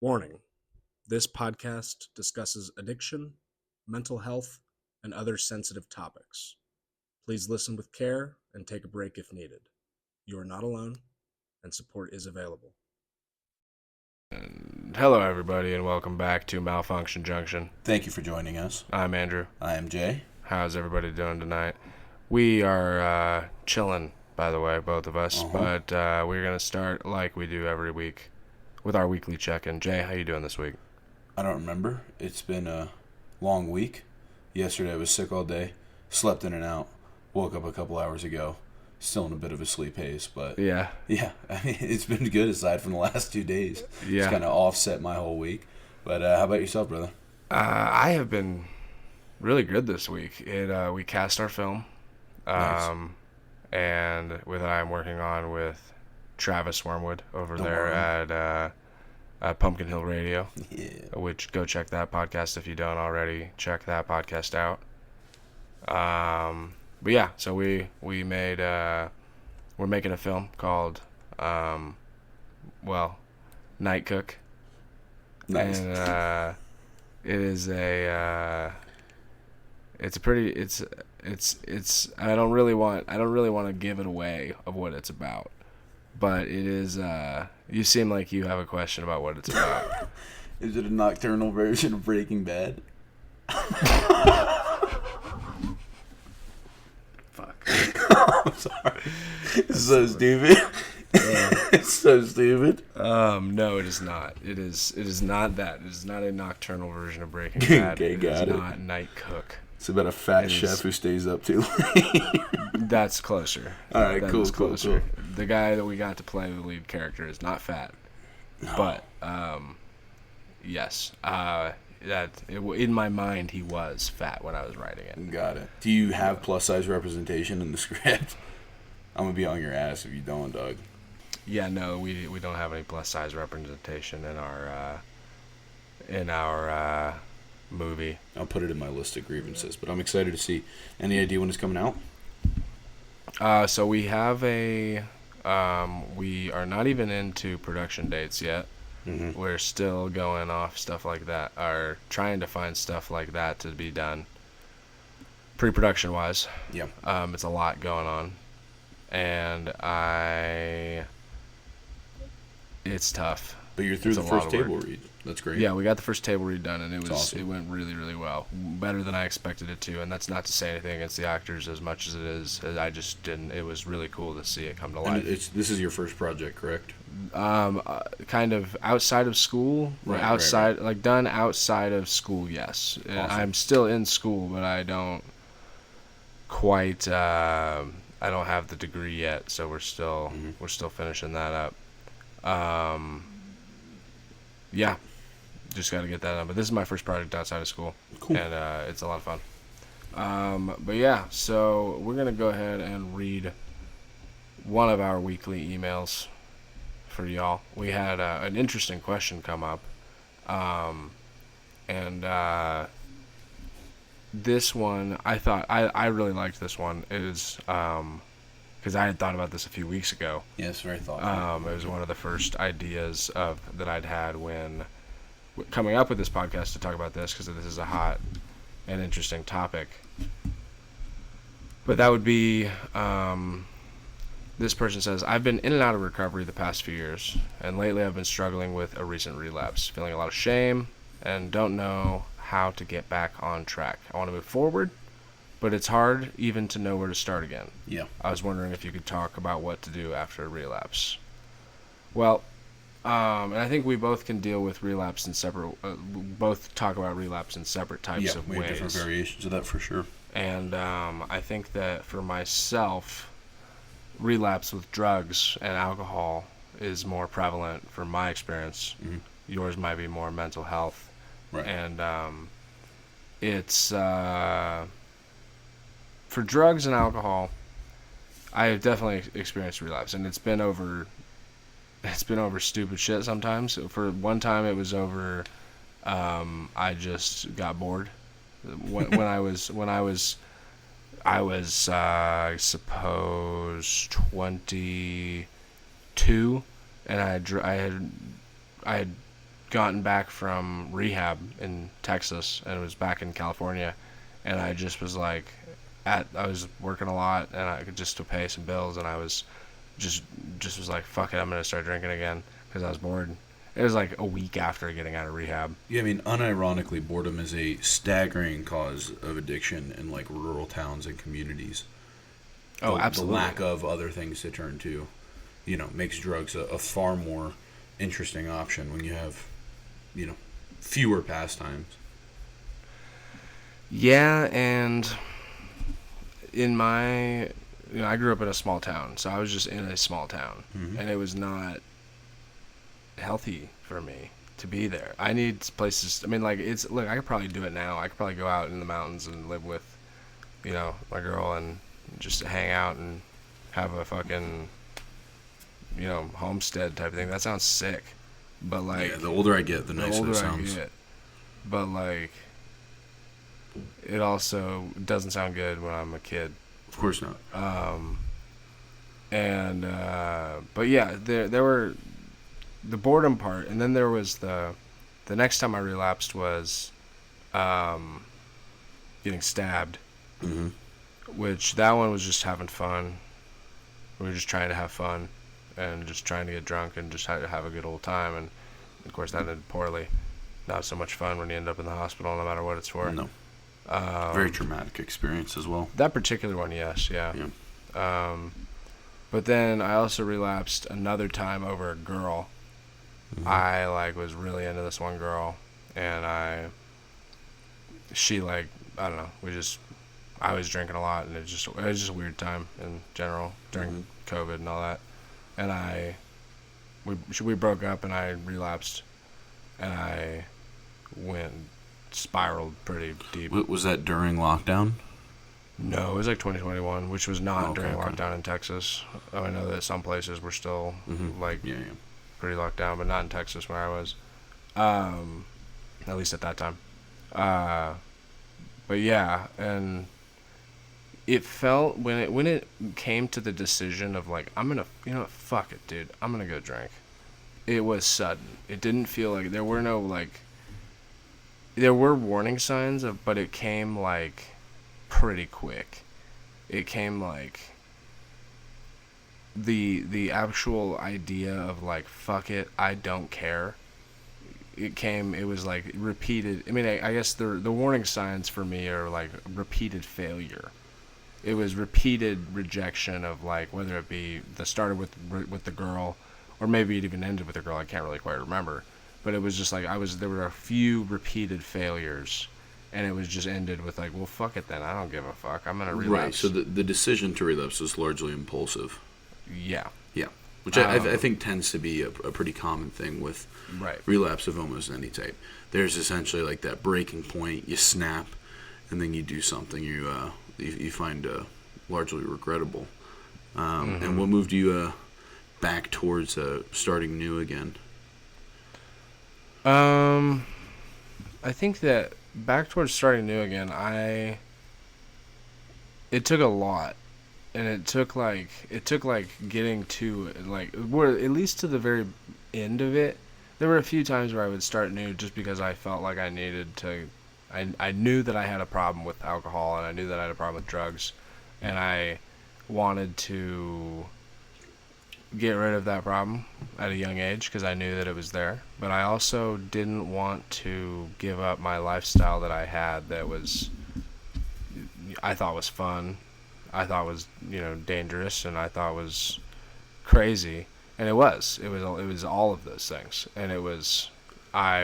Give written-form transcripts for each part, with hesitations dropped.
Warning: this podcast discusses addiction, mental health, and other sensitive topics. Please listen with care and take a break if needed. You are not alone, and support is available. Hello, everybody, and welcome back to Malfunction Junction. Thank you for joining us. I'm Andrew. I am Jay. How's everybody doing tonight? We are chilling, by the way, both of us, but we're going to start like we do every week with our weekly check-in. Jay, how you doing this week? I don't remember. It's been a long week. Yesterday I was sick all day. Slept in and out. Woke up a couple hours ago. Still in a bit of a sleep haze, but Yeah. I mean, it's been good aside from the last 2 days. Yeah. It's kind of offset my whole week. But how about yourself, brother? I have been really good this week. We cast our film, Nice. and with I'm working on with Travis Wormwood over there at Pumpkin Hill Radio. Yeah. Which go check that podcast if you don't already. Check that podcast out. But yeah, so we're making a film called Night Cook. Nice. And I don't really want to give it away of what it's about. But it is you seem like you have a question about what it's about. Is it a nocturnal version of Breaking Bad? Fuck. I'm sorry. It's so stupid. It's so stupid. No, it is not. It is not that. It is not a nocturnal version of Breaking Bad. Okay, got it. It's not Night Cook. It's about a fat chef who stays up too late. That's closer. All right, That cool, is cool, closer. cool. The guy that we got to play the lead character is not fat, but yes, in my mind he was fat when I was writing it. Got it. Do you have plus size representation in the script? I'm gonna be on your ass if you don't, dog. Yeah, no, we don't have any plus size representation in our movie. I'll put it in my list of grievances, but I'm excited to see. Any idea when it's coming out? So we have we are not even into production dates yet. Mm-hmm. We're still going off stuff like that, or trying to find stuff like that to be done pre-production wise. Yeah. It's a lot going on, and it's tough. But you're through It's the a lot first of work. table read. That's great. Yeah, we got the first table read done, and That's awesome. it went really, really well. Better than I expected it to, and that's not to say anything against the actors as much as it is. I just didn't. It was really cool to see it come to And life. this is your first project, correct? Kind of outside of school, Right. like done outside of school. Yes, Awesome. I'm still in school, but I don't quite. I don't have the degree yet, so we're still finishing that up. Yeah, just got to get that done. But this is my first project outside of school, Cool. and it's a lot of fun. But yeah, so we're gonna go ahead and read one of our weekly emails for y'all. We had an interesting question come up, and this one I really liked this one. It was because I had thought about this a few weeks ago. Yes, very thoughtful. It was one of the first ideas that I'd had when coming up with this podcast to talk about this, because this is a hot and interesting topic. But that would be, this person says, I've been in and out of recovery the past few years, and lately I've been struggling with a recent relapse, feeling a lot of shame, and don't know how to get back on track. I want to move forward, but it's hard even to know where to start again. Yeah. I was wondering if you could talk about what to do after a relapse. Well, and I think we both can deal with relapse in separate. Both talk about relapse in separate types of we have different ways. variations of that for sure. And I think that for myself, relapse with drugs and alcohol is more prevalent from my experience. Mm-hmm. Yours might be more mental health. Right. And it's for drugs and alcohol, I have definitely experienced relapse, and it's been over stupid shit sometimes. For one time, it was over. I just got bored. When I was I suppose 22, and I had gotten back from rehab in Texas and was back in California, and I just was like, I was working a lot and I could just to pay some bills, and I was just was like, fuck it, I'm gonna start drinking again because I was bored. It was like a week after getting out of rehab. Yeah, I mean, unironically, boredom is a staggering cause of addiction in like rural towns and communities. Oh, absolutely. The lack of other things to turn to, makes drugs a far more interesting option when you have, fewer pastimes. Yeah, and in my, I grew up in a small town, so I was just in a small town, and it was not healthy for me to be there. I need places. I mean, like I could probably do it now. I could probably go out in the mountains and live with, my girl and just hang out and have a fucking, homestead type of thing. That sounds sick, but like, yeah, the older I get, the nicer it sounds. But like, it also doesn't sound good when I'm a kid. Of course not. But yeah, there were the boredom part, and then there was the next time I relapsed was getting stabbed, which that one was just having fun. We were just trying to have fun and just trying to get drunk and just have a good old time, and of course that ended poorly. Not so much fun when you end up in the hospital, no matter what it's for. No. Very traumatic experience as well. That particular one, yes, yeah. But then I also relapsed another time over a girl. I was really into this one girl, and I don't know, I was drinking a lot, and it was just a weird time in general during COVID and all that. And we broke up, and I relapsed, and I spiraled pretty deep. Was that during lockdown? No, it was like 2021, which was not during lockdown in Texas. I know that some places were still pretty locked down, but not in Texas where I was. At least at that time. But yeah, and it felt when it came to the decision of like, I'm gonna, fuck it, dude, I'm gonna go drink. It was sudden. It didn't feel like there were no there were warning signs but it came like pretty quick. It came like the actual idea of like, fuck it, I don't care. It was like repeated. I mean, I guess the warning signs for me are like repeated failure. It was repeated rejection of like, whether it be the started with the girl, or maybe it even ended with the girl. I can't really quite remember, but it was just like there were a few repeated failures, and it was just ended with like, well, fuck it then. I don't give a fuck. I'm gonna relapse. Right. So the decision to relapse is largely impulsive. Yeah. Yeah. Which I think tends to be a pretty common thing with relapse of almost any type. There's essentially like that breaking point. You snap, and then you do something you find largely regrettable. And what moved you back towards starting new again? I think that back towards starting new again, it took a lot. And it took getting to at least to the very end of it. There were a few times where I would start new just because I felt like I needed to. I knew that I had a problem with alcohol, and I knew that I had a problem with drugs, and I wanted to get rid of that problem at a young age because I knew that it was there. But I also didn't want to give up my lifestyle that I had that I thought was fun. I thought was, dangerous, and I thought was crazy, and it was all of those things, and it was, I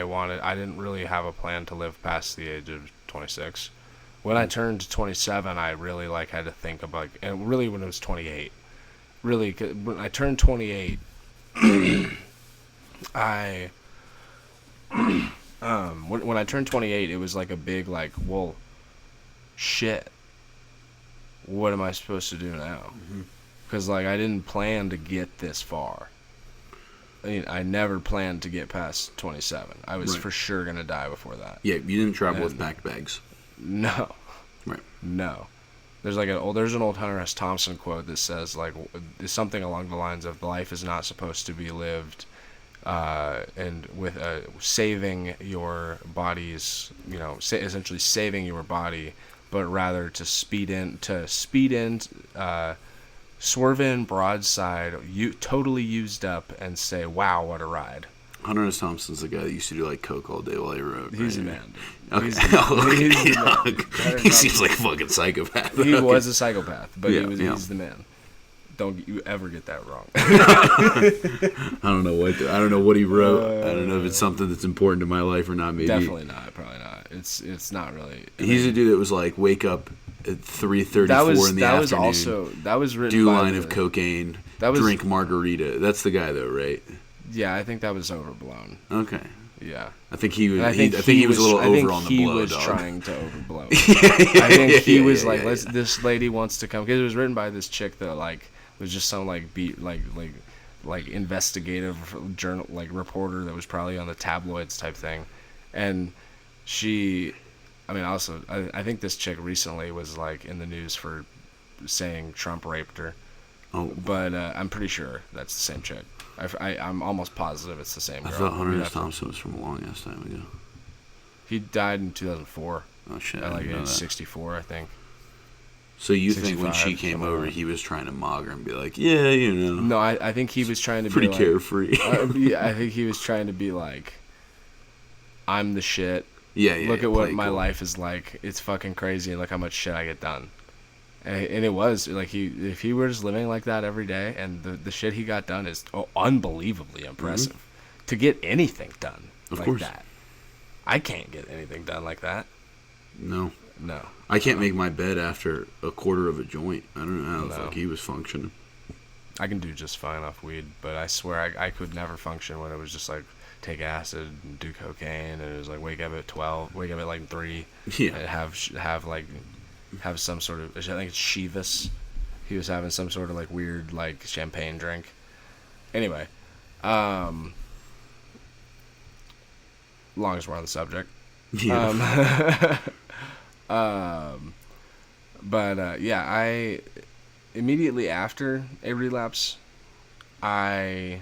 didn't really have a plan to live past the age of 26. When I turned 27, I really had to think about, and really when it was 28, really, when I turned 28, when I turned 28, it was like a big, well, shit. What am I supposed to do now? Because, I didn't plan to get this far. I mean, I never planned to get past 27. I was for sure going to die before that. Yeah, you didn't travel with backbags. No. Right. No. There's an old Hunter S. Thompson quote that says, something along the lines of, life is not supposed to be lived and with saving your body's, essentially saving your body, but rather to speed in, swerve in broadside, totally used up, and say, "Wow, what a ride!" Hunter S. Thompson's the guy that used to do like coke all day while he rode. He's right? a man. Okay. He's the man. He seems like a fucking psychopath. He was a psychopath, but Yeah, he's the man. Don't you ever get that wrong. I don't know what he wrote. I don't know if it's something that's important to my life or not. Maybe Definitely not. Probably not. It's not really. He's a dude that was like, wake up at 3:34 in the afternoon. That was written do by line of cocaine. Drink margarita. That's the guy though, right? Yeah, I think that was overblown. Okay. Yeah. I think he was. I think he was a little over on the blow. He was dog. trying to overblow. I think he was like, this lady wants to come, because it was written by this chick that like was just some like investigative journal, like reporter that was probably on the tabloids type thing, and she, I think this chick recently was like in the news for saying Trump raped her. Oh. But I'm pretty sure that's the same chick. I'm almost positive it's the same girl. I thought Hunter S. Thompson was from a long ass time ago. He died in 2004. Oh shit! At like age 64, I think. So you think when she came over, he was trying to mog her and be like, yeah, No, I think he was trying to pretty be like, carefree. I think he was trying to be like, I'm the shit. Yeah. Look at what my life is like. It's fucking crazy, and look how much shit I get done. And it was like if he were just living like that every day, and the shit he got done is unbelievably impressive. Mm-hmm. To get anything done of like course. That, I can't get anything done like that. No. No. I can't make my bed after a quarter of a joint. I don't know how the fuck he was functioning. I can do just fine off weed, but I swear I could never function when it was just like take acid and do cocaine, and it was like wake up at 12, wake up at like 3, yeah, and have some sort of, I think it's Chivas. He was having some sort of like weird like champagne drink. Anyway, long as we're on the subject. Yeah. I immediately after a relapse, there's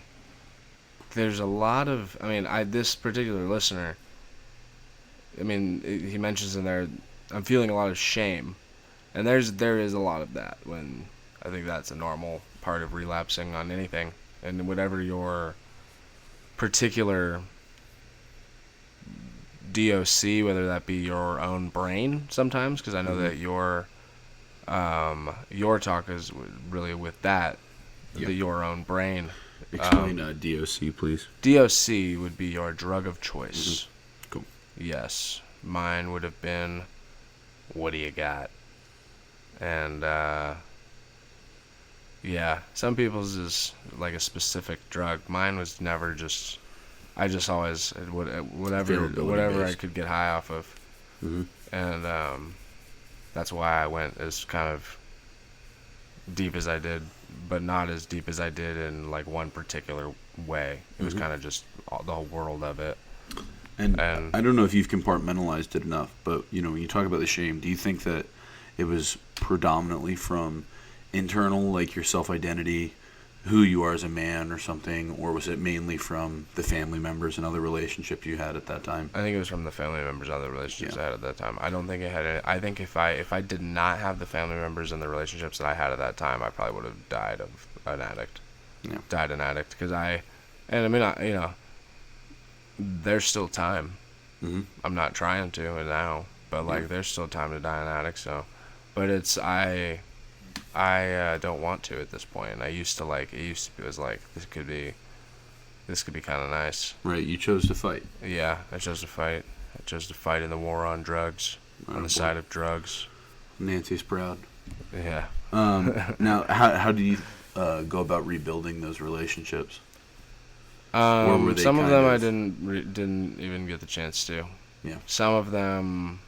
a lot of, this particular listener, he mentions in there, I'm feeling a lot of shame, and there is a lot of that, when I think that's a normal part of relapsing on anything, and whatever your particular DOC, whether that be your own brain sometimes, because I know that your talk is really with that, your own brain. Explain DOC, please. DOC would be your drug of choice. Mm-hmm. Cool. Yes. Mine would have been, what do you got? And, some people's is like a specific drug. Mine was never just, I just always, whatever I could get high off of. Mm-hmm. And that's why I went as kind of deep as I did, but not as deep as I did in like one particular way. It was kind of just the whole world of it. And I don't know if you've compartmentalized it enough, but when you talk about the shame, do you think that it was predominantly from internal, like your self-identity, who you are as a man or something, or was it mainly from the family members and other relationships you had at that time? I think it was from the family members and other relationships I had at that time. I don't think it had any, I think if I did not have the family members and the relationships that I had at that time, I probably would have died of an addict. Yeah. Died an addict, because there's still time. Mm-hmm. I'm not trying to now, but there's still time to die an addict. So, but it's I don't want to at this point. It used to be this could be kind of nice. Right, you chose to fight. Yeah, I chose to fight. I chose to fight in the war on drugs, on the side of drugs. Nancy's proud. Yeah. Now, how do you go about rebuilding those relationships? Some of them I didn't even get the chance to. Yeah. Some of them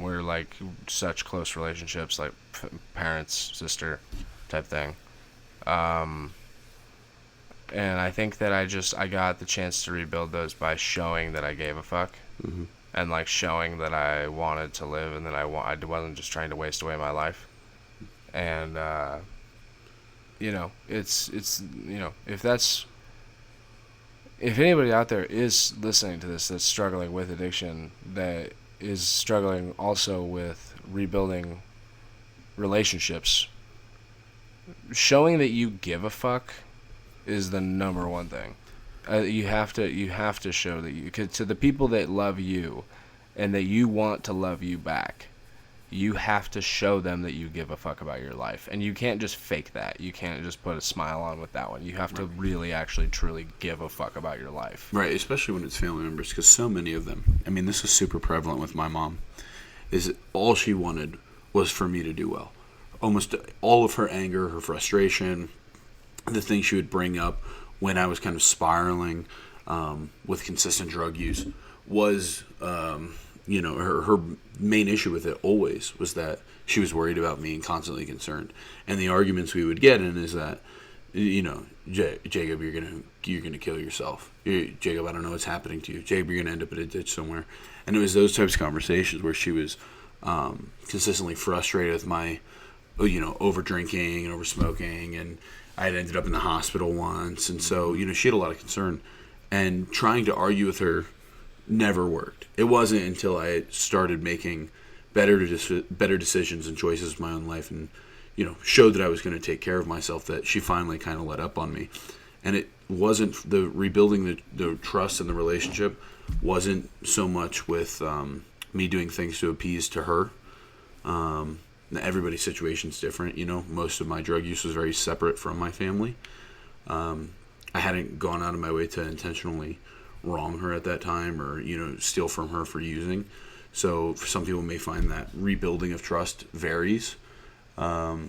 were like such close relationships, like parents, sister type thing. And I think that I got the chance to rebuild those by showing that I gave a fuck. Mm-hmm. And like showing that I wanted to live, and that I wasn't just trying to waste away my life. And it's if that's, if anybody out there is listening to this that's struggling with addiction, that is struggling also with rebuilding relationships, showing that you give a fuck is the number one thing. You have to show that you, 'cause to the people that love you and that you want to love you back, you have to show them that you give a fuck about your life. And you can't just fake that. You can't just put a smile on with that one. You have to really actually truly give a fuck about your life. Right, especially when it's family members, because so many of them, I mean, this is super prevalent with my mom, is all she wanted was for me to do well. Almost all of her anger, her frustration, the things she would bring up when I was kind of spiraling with consistent drug use was, her main issue with it always was that she was worried about me and constantly concerned. And the arguments we would get in is that, Jacob, you're gonna kill yourself. Jacob, I don't know what's happening to you. Jacob, you're gonna end up in a ditch somewhere. And it was those types of conversations where she was consistently frustrated with my, over drinking and over smoking, and I had ended up in the hospital once, and so she had a lot of concern, and trying to argue with her never worked. It wasn't until I started making better decisions and choices in my own life, and showed that I was going to take care of myself, that she finally kind of let up on me. And it wasn't the rebuilding the trust in the relationship wasn't so much with me doing things to appease to her. Everybody's situation's different. Most of my drug use was very separate from my family. I hadn't gone out of my way to intentionally wrong her at that time, or steal from her for using. So for some people may find that rebuilding of trust varies. I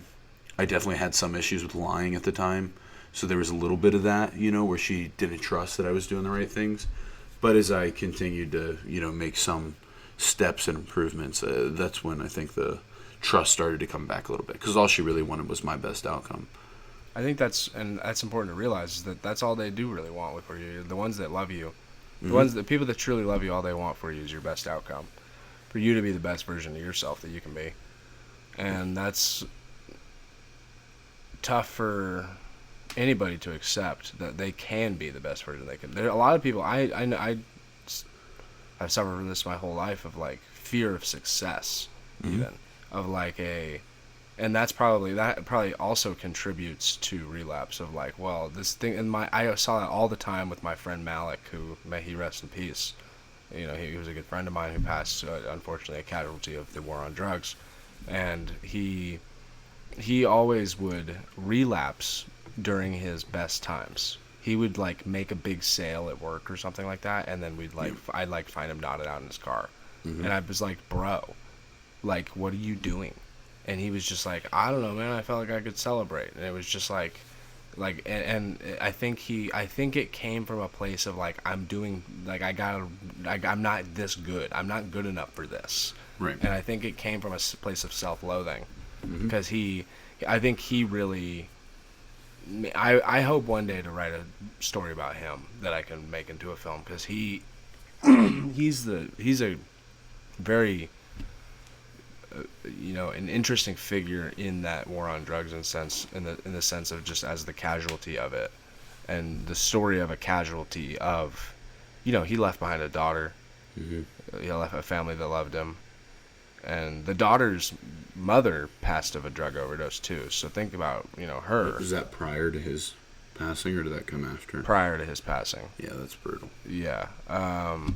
definitely had some issues with lying at the time, so there was a little bit of that, where she didn't trust that I was doing the right things. But as I continued to make some steps and improvements, that's when I think the trust started to come back a little bit, because all she really wanted was my best outcome. I think that's important to realize, is that that's all they do really want for you. The ones that love you, the people that truly love you, all they want for you is your best outcome, for you to be the best version of yourself that you can be. And that's tough for anybody to accept, that they can be the best version they can. There are a lot of people, I've suffered from this my whole life, of like fear of success, even of like and that probably also contributes to relapse, of like, well, this thing, and I saw that all the time with my friend Malik, who, may he rest in peace. He was a good friend of mine who passed, unfortunately, a casualty of the war on drugs. And he always would relapse during his best times. He would like make a big sale at work or something like that, and then I'd find him nodded out in his car. And I was like, bro, like, what are you doing? And he was just like, I don't know, man, I felt like I could celebrate. And it was just like and I think it came from a place of like, I'm not this good. I'm not good enough for this. Right. And I think it came from a place of self-loathing, because I think he really, I hope one day to write a story about him that I can make into a film, because he's a very an interesting figure in that war on drugs, in the sense of just as the casualty of it, and the story of a casualty of, he left behind a daughter, he left a family that loved him, and the daughter's mother passed of a drug overdose too. So think about her. Was that prior to his passing, or did that come after? Prior to his passing. Yeah, that's brutal. Yeah.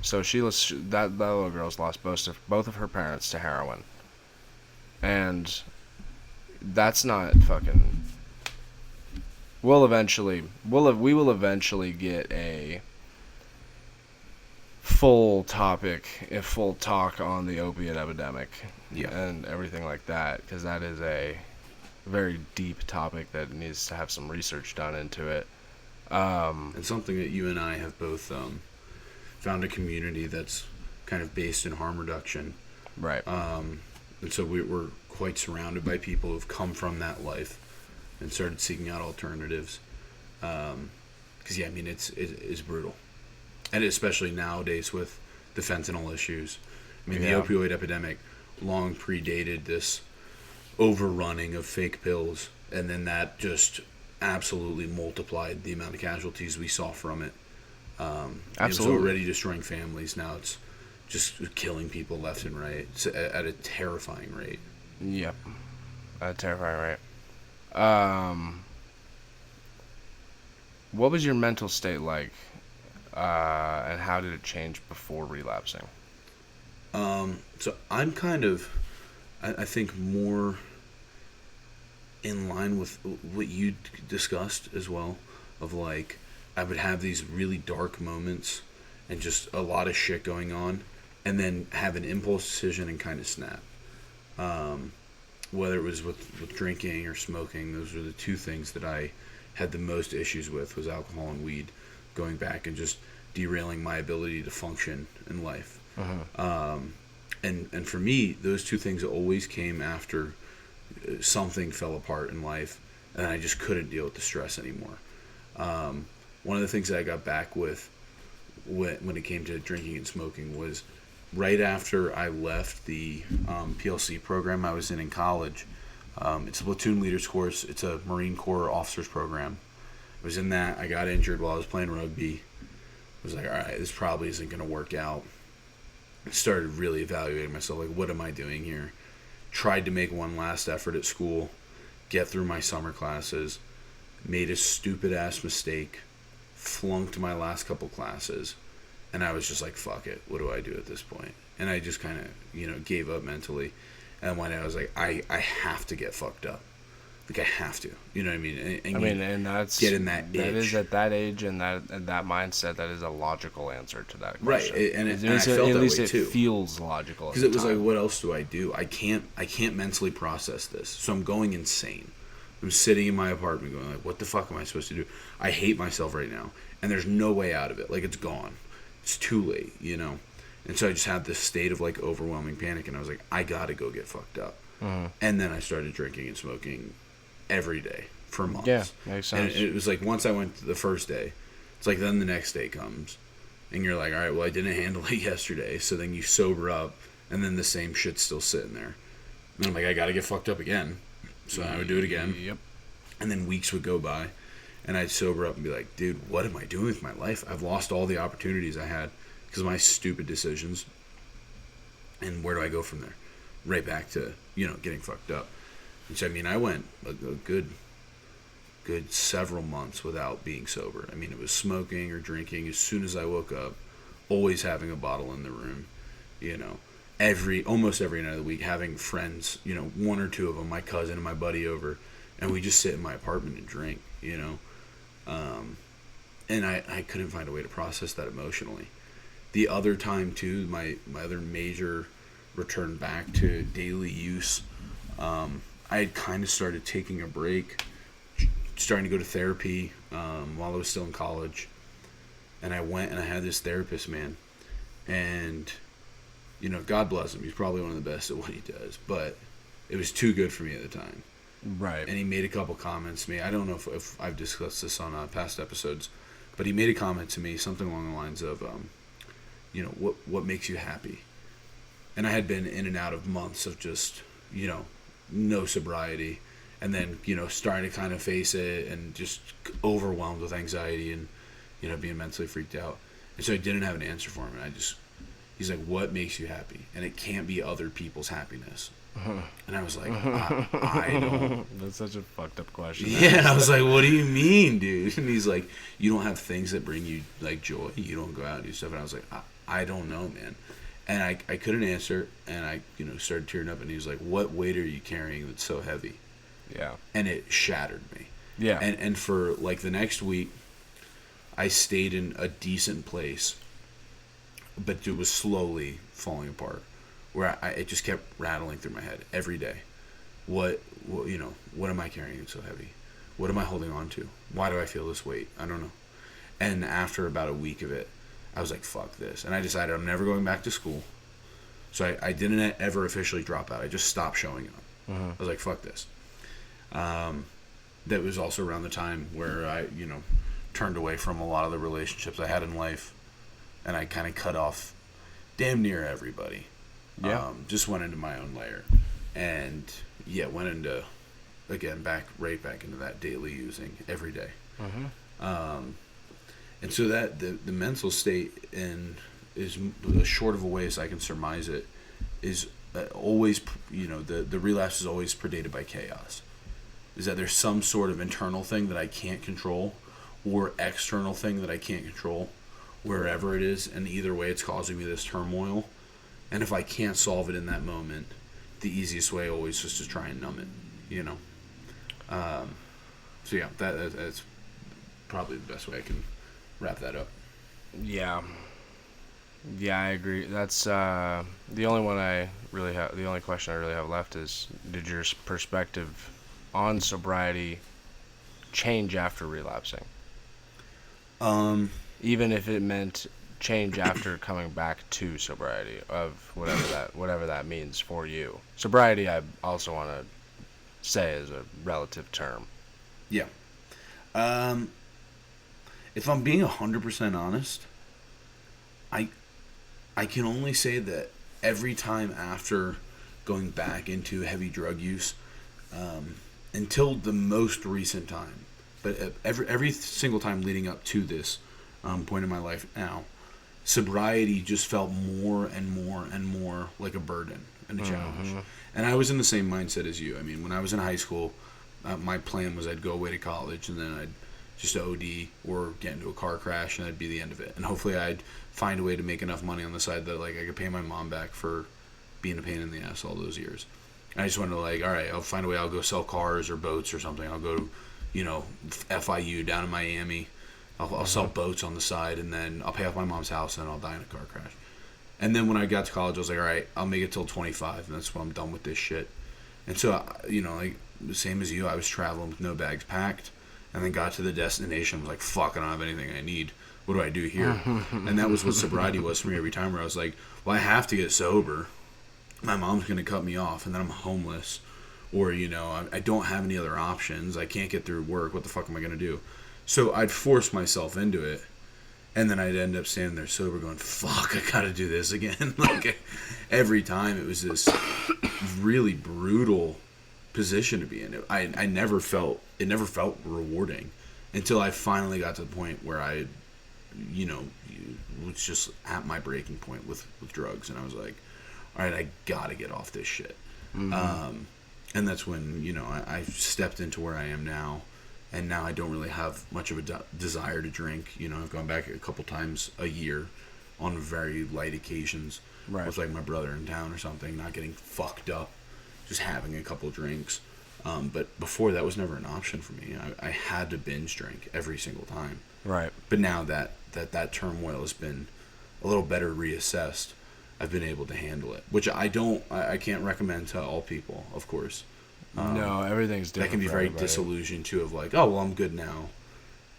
So that little girl's lost both of her parents to heroin. And that's not fucking. We will eventually get a full talk on the opiate epidemic, and everything like that, because that is a very deep topic that needs to have some research done into it. And something that you and I have both found a community that's kind of based in harm reduction. Right. And so we're quite surrounded by people who've come from that life and started seeking out alternatives. Because, it's brutal. And especially nowadays with the fentanyl issues. The opioid epidemic long predated this overrunning of fake pills, and then that just absolutely multiplied the amount of casualties we saw from it. Absolutely. It was already destroying families. Now it's just killing people left and right at a terrifying rate. Yep. At a terrifying rate. What was your mental state like, and how did it change before relapsing? So I'm kind of, I think, more in line with what you discussed as well, of like, I would have these really dark moments and just a lot of shit going on, and then have an impulse decision and kind of snap. Whether it was with drinking or smoking, those were the two things that I had the most issues with, was alcohol and weed, going back and just derailing my ability to function in life. And for me, those two things always came after something fell apart in life, and I just couldn't deal with the stress anymore. One of the things that I got back with when it came to drinking and smoking was right after I left the PLC program I was in college. It's a platoon leaders course. It's a Marine Corps officers program. I was in that. I got injured while I was playing rugby. I was like, all right, this probably isn't going to work out. I started really evaluating myself, like, what am I doing here? Tried to make one last effort at school, get through my summer classes, made a stupid-ass mistake, flunked my last couple classes, and I was just like, fuck it, what do I do at this point? And I just kind of, gave up mentally. And one day I was like, I have to get fucked up. Like, I have to. You know what I mean? And that's... get in that itch. That is, at that age and that mindset, that is a logical answer to that question. Right, and I felt at that way, least it too. feels logical. Because it was like, what else do? I can't mentally process this. So I'm going insane. I'm sitting in my apartment going like, what the fuck am I supposed to do? I hate myself right now. And there's no way out of it. Like, it's gone. It's too late, And so I just had this state of, like, overwhelming panic. And I was like, I got to go get fucked up. And then I started drinking and smoking every day for months. Yeah, makes sense. And it was like, once I went the first day, it's like, then the next day comes. And you're like, all right, well, I didn't handle it yesterday. So then you sober up. And then the same shit's still sitting there. And I'm like, I got to get fucked up again. So I would do it again. Yep. And then weeks would go by. And I'd sober up and be like, dude, what am I doing with my life? I've lost all the opportunities I had because of my stupid decisions. And where do I go from there? Right back to, getting fucked up. And so, I went a good several months without being sober. It was smoking or drinking as soon as I woke up, always having a bottle in the room, almost every night of the week, having friends, one or two of them, my cousin and my buddy over, and we just sit in my apartment and drink, and I couldn't find a way to process that emotionally. The other time too, my other major return back to daily use, I had kind of started taking a break, starting to go to therapy while I was still in college, and I went and I had this therapist, man, and God bless him, he's probably one of the best at what he does, but it was too good for me at the time. Right. And he made a couple comments to me. I don't know if I've discussed this on past episodes, but he made a comment to me, something along the lines of, what makes you happy? And I had been in and out of months of just, no sobriety, and then, starting to kind of face it and just overwhelmed with anxiety and, being mentally freaked out. And so I didn't have an answer for him. And he's like, what makes you happy? And it can't be other people's happiness. And I was like, I don't. That's such a fucked up question. Yeah, and I was like, what do you mean, dude? And he's like, you don't have things that bring you, like, joy? You don't go out and do stuff? And I was like, I don't know, man. And I couldn't answer, and I, started tearing up, and he was like, what weight are you carrying that's so heavy? Yeah. And it shattered me. Yeah. And for, like, the next week, I stayed in a decent place, but it was slowly falling apart, where it just kept rattling through my head every day. What am I carrying that's so heavy? What am I holding on to? Why do I feel this weight? I don't know. And after about a week of it, I was like, fuck this. And I decided I'm never going back to school. So I didn't ever officially drop out. I just stopped showing up. I was like, fuck this. That was also around the time where I, turned away from a lot of the relationships I had in life. And I kind of cut off damn near everybody. Yeah. Just went into my own layer. And, went into, again, right back into that daily using every day. And so that the mental state and is as short of a way as I can surmise it is always, the relapse is always predated by chaos. Is that there's some sort of internal thing that I can't control or external thing that I can't control, wherever it is, and either way it's causing me this turmoil. And if I can't solve it in that moment, the easiest way always is to try and numb it, So yeah, that's probably the best way I can wrap that up. Yeah. Yeah, I agree. That's the only one I really have. The only question I really have left is: did your perspective on sobriety change after relapsing? Even if it meant change after coming back to sobriety, of whatever that means for you. Sobriety, I also want to say, is a relative term. Yeah. If I'm being 100% honest, I can only say that every time after going back into heavy drug use, until the most recent time, but every single time leading up to this point in my life now, sobriety just felt more and more and more like a burden and a challenge. Mm-hmm. And I was in the same mindset as you. I mean, when I was in high school, my plan was I'd go away to college and then I'd just OD or get into a car crash and that'd be the end of it. And hopefully I'd find a way to make enough money on the side that like I could pay my mom back for being a pain in the ass all those years. And I just wanted to all right, I'll find a way. I'll go sell cars or boats or something. I'll go to, FIU down in Miami. I'll sell boats on the side and then I'll pay off my mom's house and I'll die in a car crash. And then when I got to college, I was like, all right, I'll make it till 25 and that's when I'm done with this shit. And so, like the same as you, I was traveling with no bags packed and then got to the destination. I was like, fuck, I don't have anything I need. What do I do here? And that was what sobriety was for me every time, where I was like, well, I have to get sober. My mom's going to cut me off and then I'm homeless. Or, I don't have any other options. I can't get through work. What the fuck am I going to do? So I'd force myself into it. And then I'd end up standing there sober going, fuck, I got to do this again. Like every time it was this really brutal position to be in. I never felt rewarding until I finally got to the point where I was just at my breaking point with drugs. And I was like, all right, I got to get off this shit. Mm-hmm. And that's when, I stepped into where I am now. And now I don't really have much of a desire to drink. I've gone back a couple times a year on very light occasions. Right. With like my brother in town or something, not getting fucked up, just having a couple drinks. But before that was never an option for me. I had to binge drink every single time. Right. But now that turmoil has been a little better reassessed, I've been able to handle it. Which I can't recommend to all people, of course. No, everything's different. That can be very disillusioned too, of like, oh, well, I'm good now.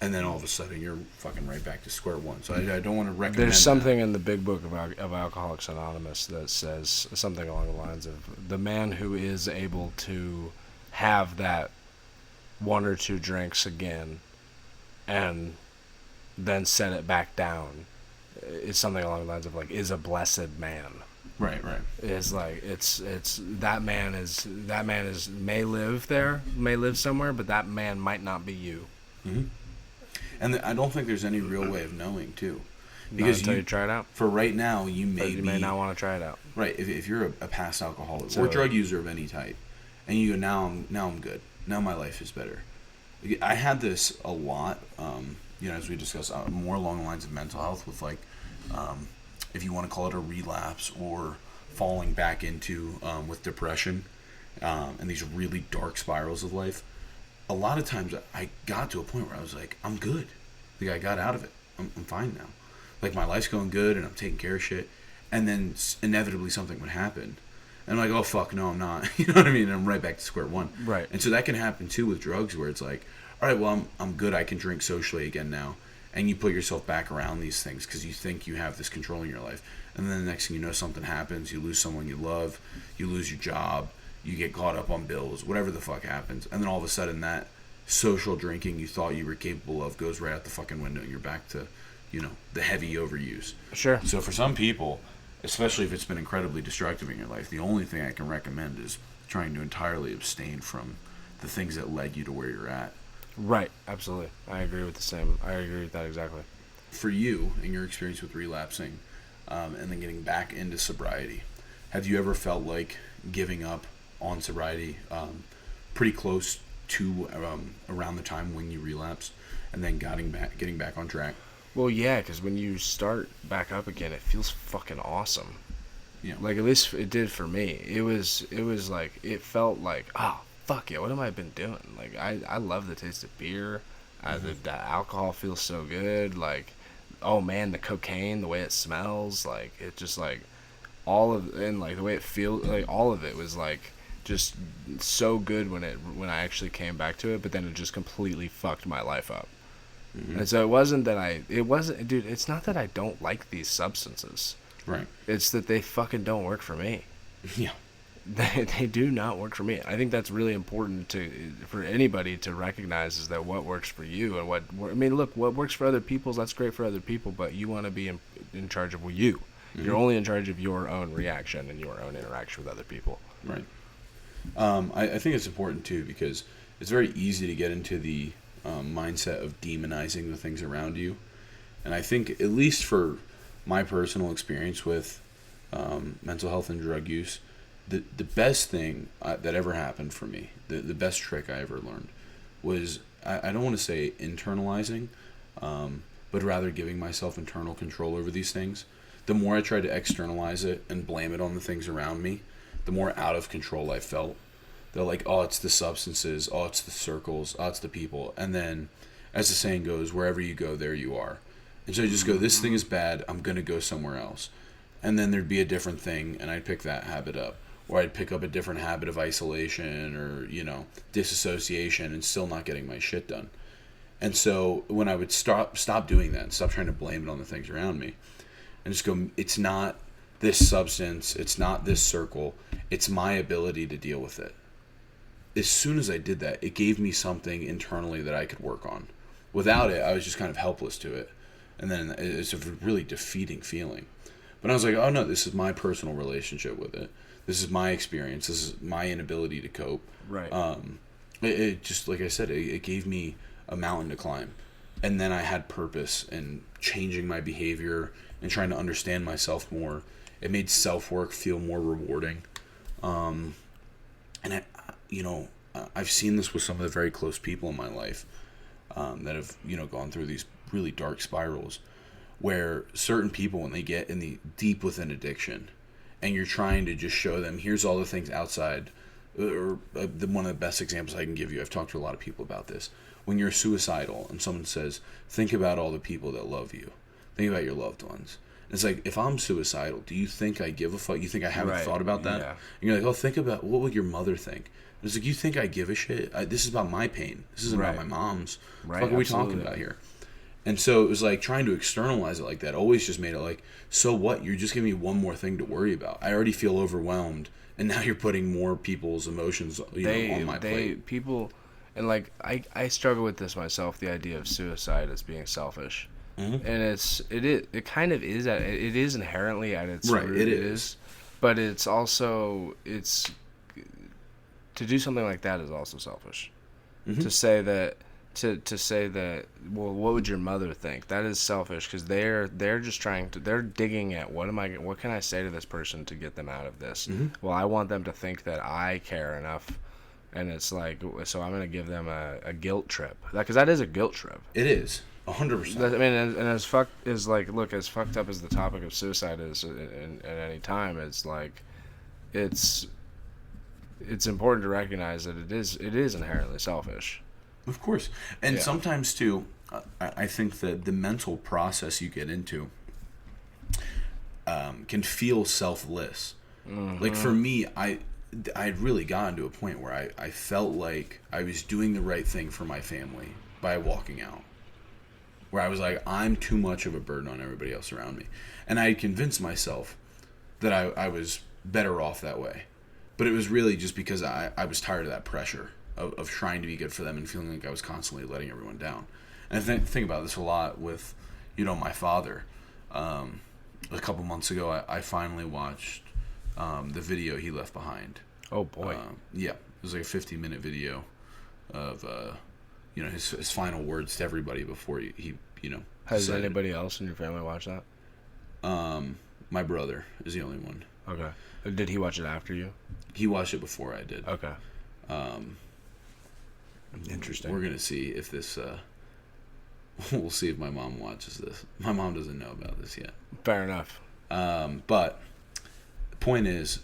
And then all of a sudden you're fucking right back to square one. So I don't want to recommend There's something in the big book of Alcoholics Anonymous that says something along the lines of the man who is able to have that one or two drinks again and then set it back down is something along the lines of like, is a blessed man. Right. It's like it's that man may live somewhere, but that man might not be you. Mm-hmm. And I don't think there's any real way of knowing too, because until you try it out. For right now, you may not want to try it out. Right. If you're a past alcoholic or drug user of any type, and you go, now I'm good. Now my life is better. I had this a lot. As we discussed, more along the lines of mental health with like. If you want to call it a relapse or falling back into with depression and these really dark spirals of life, a lot of times I got to a point where I was like, I'm good. Like I got out of it. I'm fine now. Like my life's going good and I'm taking care of shit. And then inevitably something would happen. And I'm like, oh fuck, no, I'm not. You know what I mean? And I'm right back to square one. Right. And so that can happen too with drugs, where it's like, all right, well, I'm good. I can drink socially again now. And you put yourself back around these things because you think you have this control in your life. And then the next thing you know, something happens. You lose someone you love. You lose your job. You get caught up on bills. Whatever the fuck happens. And then all of a sudden that social drinking you thought you were capable of goes right out the fucking window. And you're back to, the heavy overuse. Sure. So for some people, especially if it's been incredibly destructive in your life, the only thing I can recommend is trying to entirely abstain from the things that led you to where you're at. Right, absolutely. I agree with that exactly. for you and your experience with relapsing, and then getting back into sobriety, have you ever felt like giving up on sobriety pretty close to around the time when you relapsed, and then getting back on track? Well, yeah, because when you start back up again, it feels fucking awesome. Yeah. Like, at least it did for me. It was like, it felt like, oh, fuck yeah, what have I been doing? Like, I love the taste of beer. The alcohol feels so good. Like, oh man, the cocaine, the way it smells, like, it just, like, and like the way it feels, like, all of it was like just so good when I actually came back to it, but then it just completely fucked my life up. And so dude, it's not that I don't like these substances. Right. It's that they fucking don't work for me. Yeah. They do not work for me. I think that's really important for anybody to recognize, is that what works for you and look, what works for other people, that's great for other people, but you want to be in charge of you. You're only in charge of your own reaction and your own interaction with other people. Right. I think it's important too, because it's very easy to get into the mindset of demonizing the things around you. And I think, at least for my personal experience with mental health and drug use, the best thing that ever happened for me, the best trick I ever learned, was, I don't want to say internalizing, but rather giving myself internal control over these things. The more I tried to externalize it and blame it on the things around me, the more out of control I felt. They're like, oh, it's the substances, oh, it's the circles, oh, it's the people. And then, as the saying goes, wherever you go, there you are. And so I just go, this thing is bad, I'm going to go somewhere else. And then there'd be a different thing, and I'd pick that habit up. Or I'd pick up a different habit of isolation or, disassociation, and still not getting my shit done. And so when I would stop doing that, stop trying to blame it on the things around me, and just go, it's not this substance, it's not this circle, it's my ability to deal with it. As soon as I did that, it gave me something internally that I could work on. Without it, I was just kind of helpless to it. And then it's a really defeating feeling. But I was like, oh no, this is my personal relationship with it. This is my experience. This is my inability to cope. Right. It just, like I said, it gave me a mountain to climb. And then I had purpose in changing my behavior and trying to understand myself more. It made self-work feel more rewarding. And I've seen this with some of the very close people in my life that have, gone through these really dark spirals, where certain people, when they get in the deep within addiction, and you're trying to just show them, here's all the things outside, or one of the best examples I can give you, I've talked to a lot of people about this, when you're suicidal and someone says, think about all the people that love you, think about your loved ones. It's like, if I'm suicidal, do you think I give a fuck? You think I haven't thought about that? Yeah. And you're like, oh, think about, what would your mother think? And it's like, you think I give a shit? This is about my pain. This isn't about my mom's. What the fuck are we talking about here? And so it was like, trying to externalize it like that always just made it like, so what? You're just giving me one more thing to worry about. I already feel overwhelmed, and now you're putting more people's emotions on my plate. People, and like, I struggle with this myself, the idea of suicide as being selfish. Mm-hmm. And it kind of is it is inherently at its root. It is, but it's also to do something like that is also selfish. Mm-hmm. To say that, well, what would your mother think? That is selfish, because they're just they're digging at what can I say to this person to get them out of this? Mm-hmm. Well, I want them to think that I care enough, and it's like, so I'm gonna give them a guilt trip, because that is a guilt trip. It is. 100%. I mean, and as fucked up as the topic of suicide is at any time, it's like, it's important to recognize that it is inherently selfish. Of course. And sometimes too, I think that the mental process you get into can feel selfless. Mm-hmm. Like for me, I'd really gotten to a point where I felt like I was doing the right thing for my family by walking out. Where I was like, I'm too much of a burden on everybody else around me. And I had convinced myself that I was better off that way. But it was really just because I was tired of that pressure of trying to be good for them and feeling like I was constantly letting everyone down. And I think about this a lot with, my father. A couple months ago, I finally watched the video he left behind. Oh, boy. Yeah. It was like a 50-minute video of... his final words to everybody before he Has anybody else in your family watched that? My brother is the only one. Okay. Did he watch it after you? He watched it before I did. Okay. Interesting. We're gonna see if this. We'll see if my mom watches this. My mom doesn't know about this yet. Fair enough. But the point is,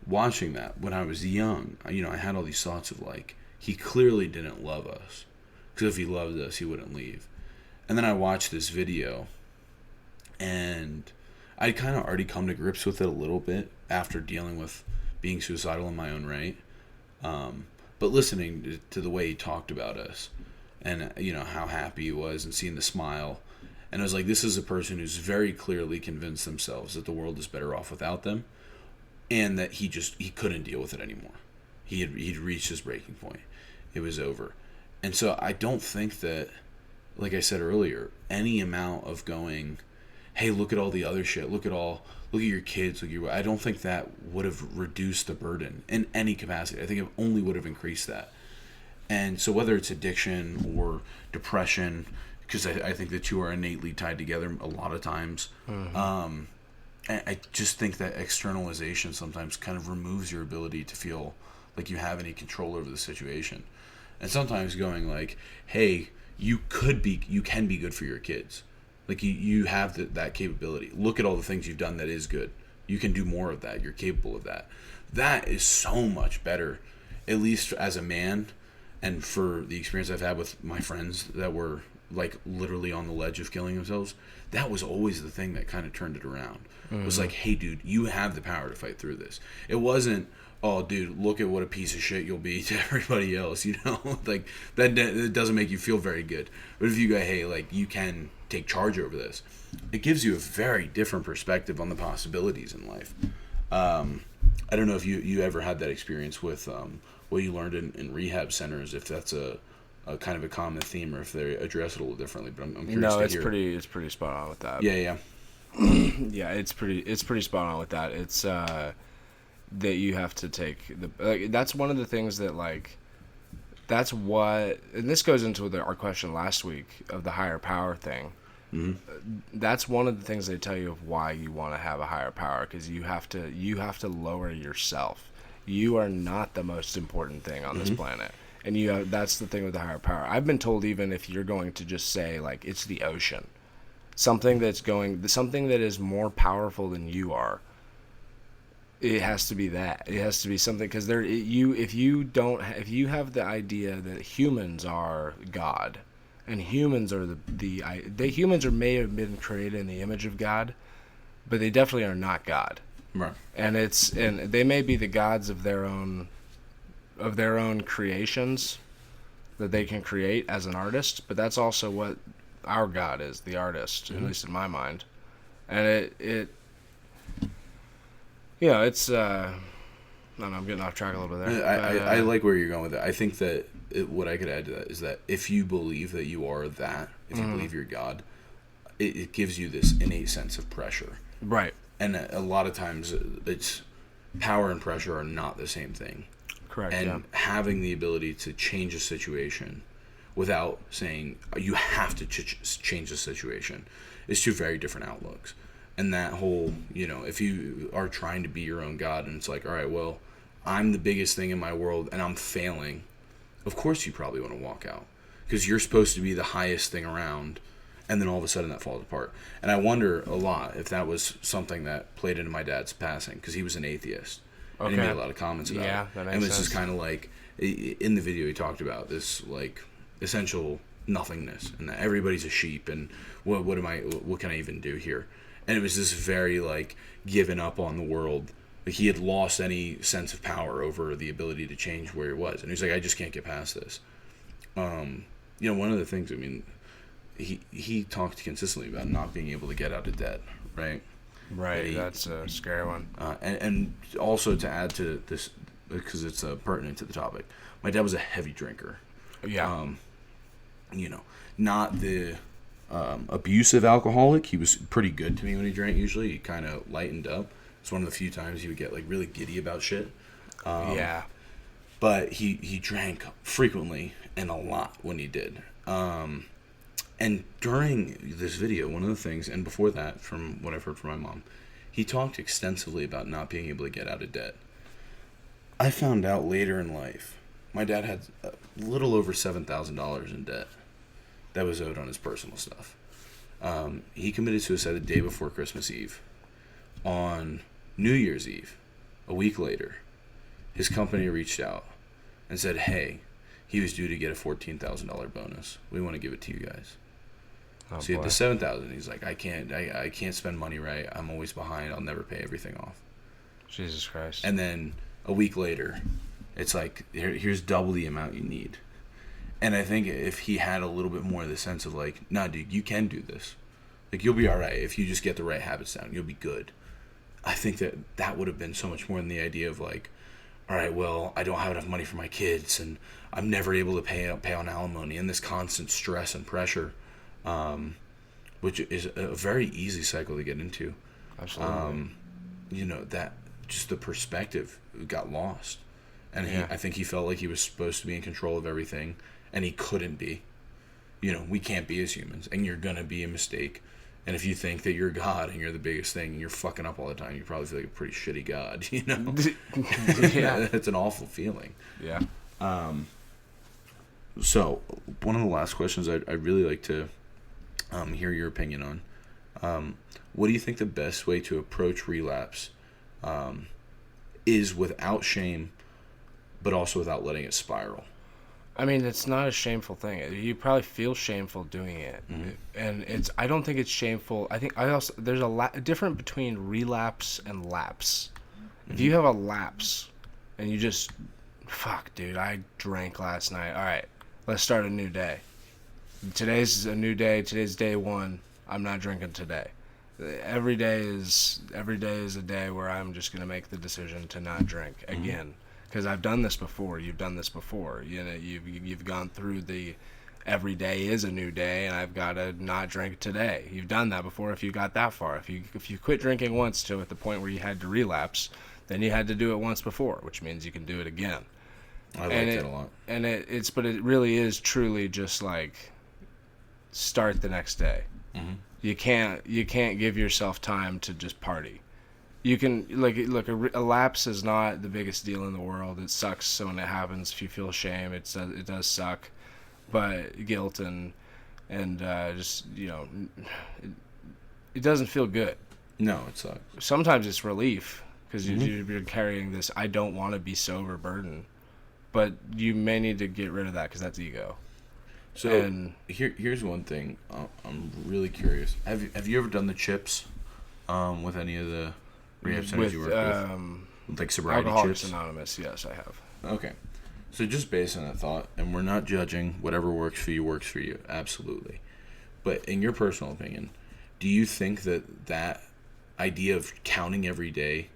watching that when I was young, I had all these thoughts of like, he clearly didn't love us, because if he loved us, he wouldn't leave. And then I watched this video, and I'd kind of already come to grips with it a little bit after dealing with being suicidal in my own right. But listening to the way he talked about us, and how happy he was, and seeing the smile, and I was like, this is a person who's very clearly convinced themselves that the world is better off without them, and that he couldn't deal with it anymore. He'd reached his breaking point. It was over. And so I don't think that, like I said earlier, any amount of going, hey, look at all the other shit, look at your kids, I don't think that would have reduced the burden in any capacity. I think it only would have increased that. And so whether it's addiction or depression, because I think the two are innately tied together a lot of times, I just think that externalization sometimes kind of removes your ability to feel like you have any control over the situation. And sometimes going like, hey, you can be good for your kids. Like you have that capability. Look at all the things you've done that is good. You can do more of that. You're capable of that. That is so much better, at least as a man, and for the experience I've had with my friends that were like literally on the ledge of killing themselves. That was always the thing that kind of turned it around. It was like, hey, dude, you have the power to fight through this. It wasn't, oh, dude, look at what a piece of shit you'll be to everybody else, like that doesn't make you feel very good. But if you go, hey, like, you can take charge over this, it gives you a very different perspective on the possibilities in life. I don't know if you ever had that experience with what you learned in rehab centers, if that's a kind of a common theme, or if they address it a little differently. But I'm curious to hear. It's pretty spot on with that. Yeah. Yeah, it's pretty spot on with that. It's that you have to take that's one of the things that, like, that's what, and this goes into our question last week of the higher power thing. Mm-hmm. That's one of the things they tell you of why you want to have a higher power, because you have to lower yourself. You are not the most important thing on this planet, and that's the thing with the higher power. I've been told, even if you're going to just say like it's the ocean, something that is more powerful than you are, it has to be that. It has to be something, because if you have the idea that humans are God, and humans are humans may have been created in the image of God, but they definitely are not God. Right. And they may be the gods of their own creations that they can create as an artist, but that's also what our God is, the artist, at least in my mind. And it's I don't know, I'm getting off track a little bit there. I like where you're going with it. I think that what I could add to that is that if you believe that you are that, if you believe you're God, it gives you this innate sense of pressure. Right. And a lot of times, it's power and pressure are not the same thing. Correct. And having the ability to change a situation without saying you have to change the situation is two very different outlooks. And that whole, if you are trying to be your own God, and it's like, all right, well, I'm the biggest thing in my world and I'm failing, of course you probably want to walk out, because you're supposed to be the highest thing around, and then all of a sudden that falls apart. And I wonder a lot if that was something that played into my dad's passing, because he was an atheist. Okay. And he made a lot of comments about it. That makes and this sense. is kind of like, in the video he talked about this, like, essential nothingness, and that everybody's a sheep, and what can I even do here? And it was this very, like, giving up on the world. Like, he had lost any sense of power over the ability to change where he was. And he's like, I just can't get past this. One of the things, I mean, he talked consistently about not being able to get out of debt, right? Right, that's a scary one. And also to add to this, because it's pertinent to the topic, my dad was a heavy drinker. Yeah. Not the abusive alcoholic. He was pretty good to me when he drank. Usually he kind of lightened up. It's one of the few times he would get like really giddy about shit. But he drank frequently and a lot when he did. And during this video, one of the things, and before that, from what I've heard from my mom, he talked extensively about not being able to get out of debt. I found out later in life, my dad had a little over $7,000 in debt that was owed on his personal stuff. He committed suicide the day before Christmas Eve. On New Year's Eve, a week later, his company reached out and said, hey, he was due to get a $14,000 bonus. We want to give it to you guys. Oh, so he had the $7,000. He's like, I can't spend money right. I'm always behind. I'll never pay everything off. Jesus Christ. And then a week later, it's like, here's double the amount you need. And I think if he had a little bit more of the sense of like, nah, dude, you can do this. Like, you'll be all right if you just get the right habits down. You'll be good. I think that would have been so much more than the idea of like, all right, well, I don't have enough money for my kids, and I'm never able to pay on alimony, and this constant stress and pressure, which is a very easy cycle to get into. Absolutely. That just the perspective got lost, and I think he felt like he was supposed to be in control of everything, and he couldn't be. We can't be as humans, and you're gonna be a mistake. And if you think that you're God and you're the biggest thing and you're fucking up all the time, you probably feel like a pretty shitty God, Yeah. It's an awful feeling. Yeah. So, one of the last questions I'd really like to hear your opinion on. What do you think the best way to approach relapse is without shame, but also without letting it spiral? I mean, it's not a shameful thing. You probably feel shameful doing it, and I don't think it's shameful. There's a difference between relapse and lapse. If you have a lapse, and you just, fuck, dude, I drank last night. All right, let's start a new day. Today's a new day. Today's day one. I'm not drinking today. Every day is a day where I'm just gonna make the decision to not drink again. Because I've done this before. You've done this before. You've gone through the every day is a new day, and I've got to not drink today. You've done that before. If you got that far, if you quit drinking once to at the point where you had to relapse, then you had to do it once before, which means you can do it again. I like that a lot. And but it really is truly just like start the next day. Mm-hmm. You can't give yourself time to just party. You can, look, a lapse is not the biggest deal in the world. It sucks so when it happens. If you feel shame, it does suck. But guilt and just, it doesn't feel good. No, it sucks. Sometimes it's relief because you're carrying this I don't want to be sober burden. But you may need to get rid of that because that's ego. So here's one thing. I'm really curious. Have you ever done the chips with any of the rehab centers you work with? Like sobriety Alcoholics chips? Anonymous, yes, I have. Okay. So just based on that thought, and we're not judging, whatever works for you, absolutely. But in your personal opinion, do you think that idea of counting every day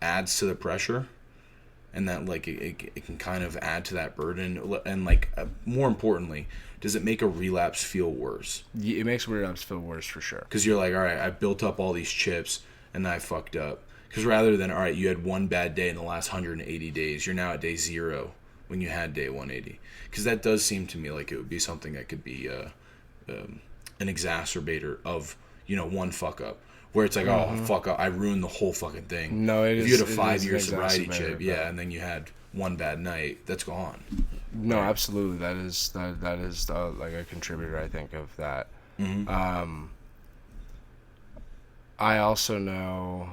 adds to the pressure? And that it can kind of add to that burden? And more importantly, does it make a relapse feel worse? It makes a relapse feel worse for sure. Because you're like, all right, I built up all these chips and then I fucked up. Because rather than, all right, you had one bad day in the last 180 days, you're now at day 0 when you had day 180. Because that does seem to me like it would be something that could be an exacerbator of, one fuck up. Where it's like, oh, fuck up, I ruined the whole fucking thing. No, if you had a 5-year sobriety chip, and then you had one bad night, that's gone. No, absolutely. That is like a contributor, I think, of that. Mm-hmm. I also know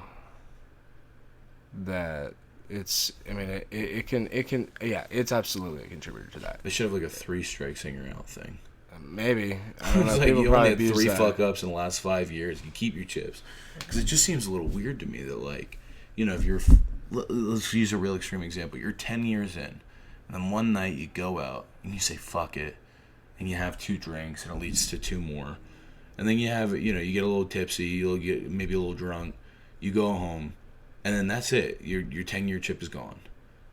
that it's absolutely a contributor to that. They should have like a 3 strikes and you're out thing. Maybe. I don't know. It's like People you only had probably 3 abuse fuck ups in the last 5 years. You keep your chips. Because it just seems a little weird to me that, if you're... Let's use a real extreme example. You're 10 years in, and then one night you go out, and you say, fuck it, and you have 2 drinks, and it leads to 2 more. And then you have, you get a little tipsy, you'll get maybe a little drunk, you go home, and then that's it. Your 10-year chip is gone.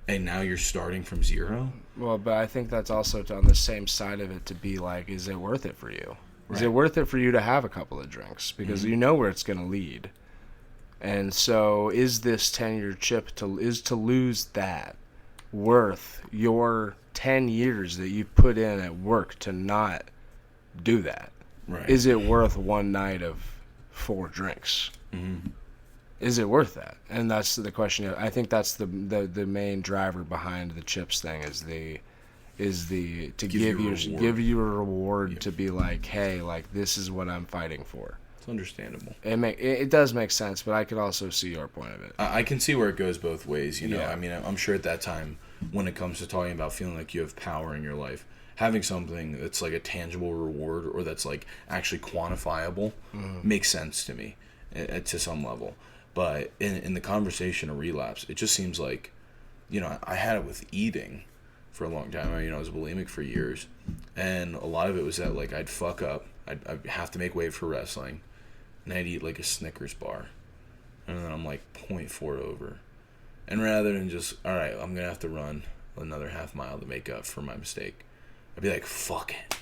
And now you're starting from 0? Well, but I think that's also on the same side of it to be like, is it worth it for you? Is it worth it for you to have a couple of drinks? Because you know where it's going to lead. And so is this 10-year chip to lose that worth your 10 years that you put in at work to not do that? Right. Is it worth one night of 4 drinks? Mm-hmm. Is it worth that? And that's the question. I think that's the main driver behind the chips thing is the to give you a reward to be like, hey, like this is what I'm fighting for. It's understandable. It does make sense, but I could also see your point of it. I can see where it goes both ways. You know, Yeah. I mean, I'm sure at that time when it comes to talking about feeling like you have power in your life, having something that's like a tangible reward or that's like actually quantifiable makes sense to me to some level. But in the conversation of relapse, it just seems like, you know, I had it with eating for a long time. I was bulimic for years. And a lot of it was that, like, I'd fuck up. I'd have to make weight for wrestling. And I'd eat, like, a Snickers bar. And then I'm, like, 0.4 over. And rather than just, all right, I'm going to have to run another half mile to make up for my mistake, I'd be like, fuck it.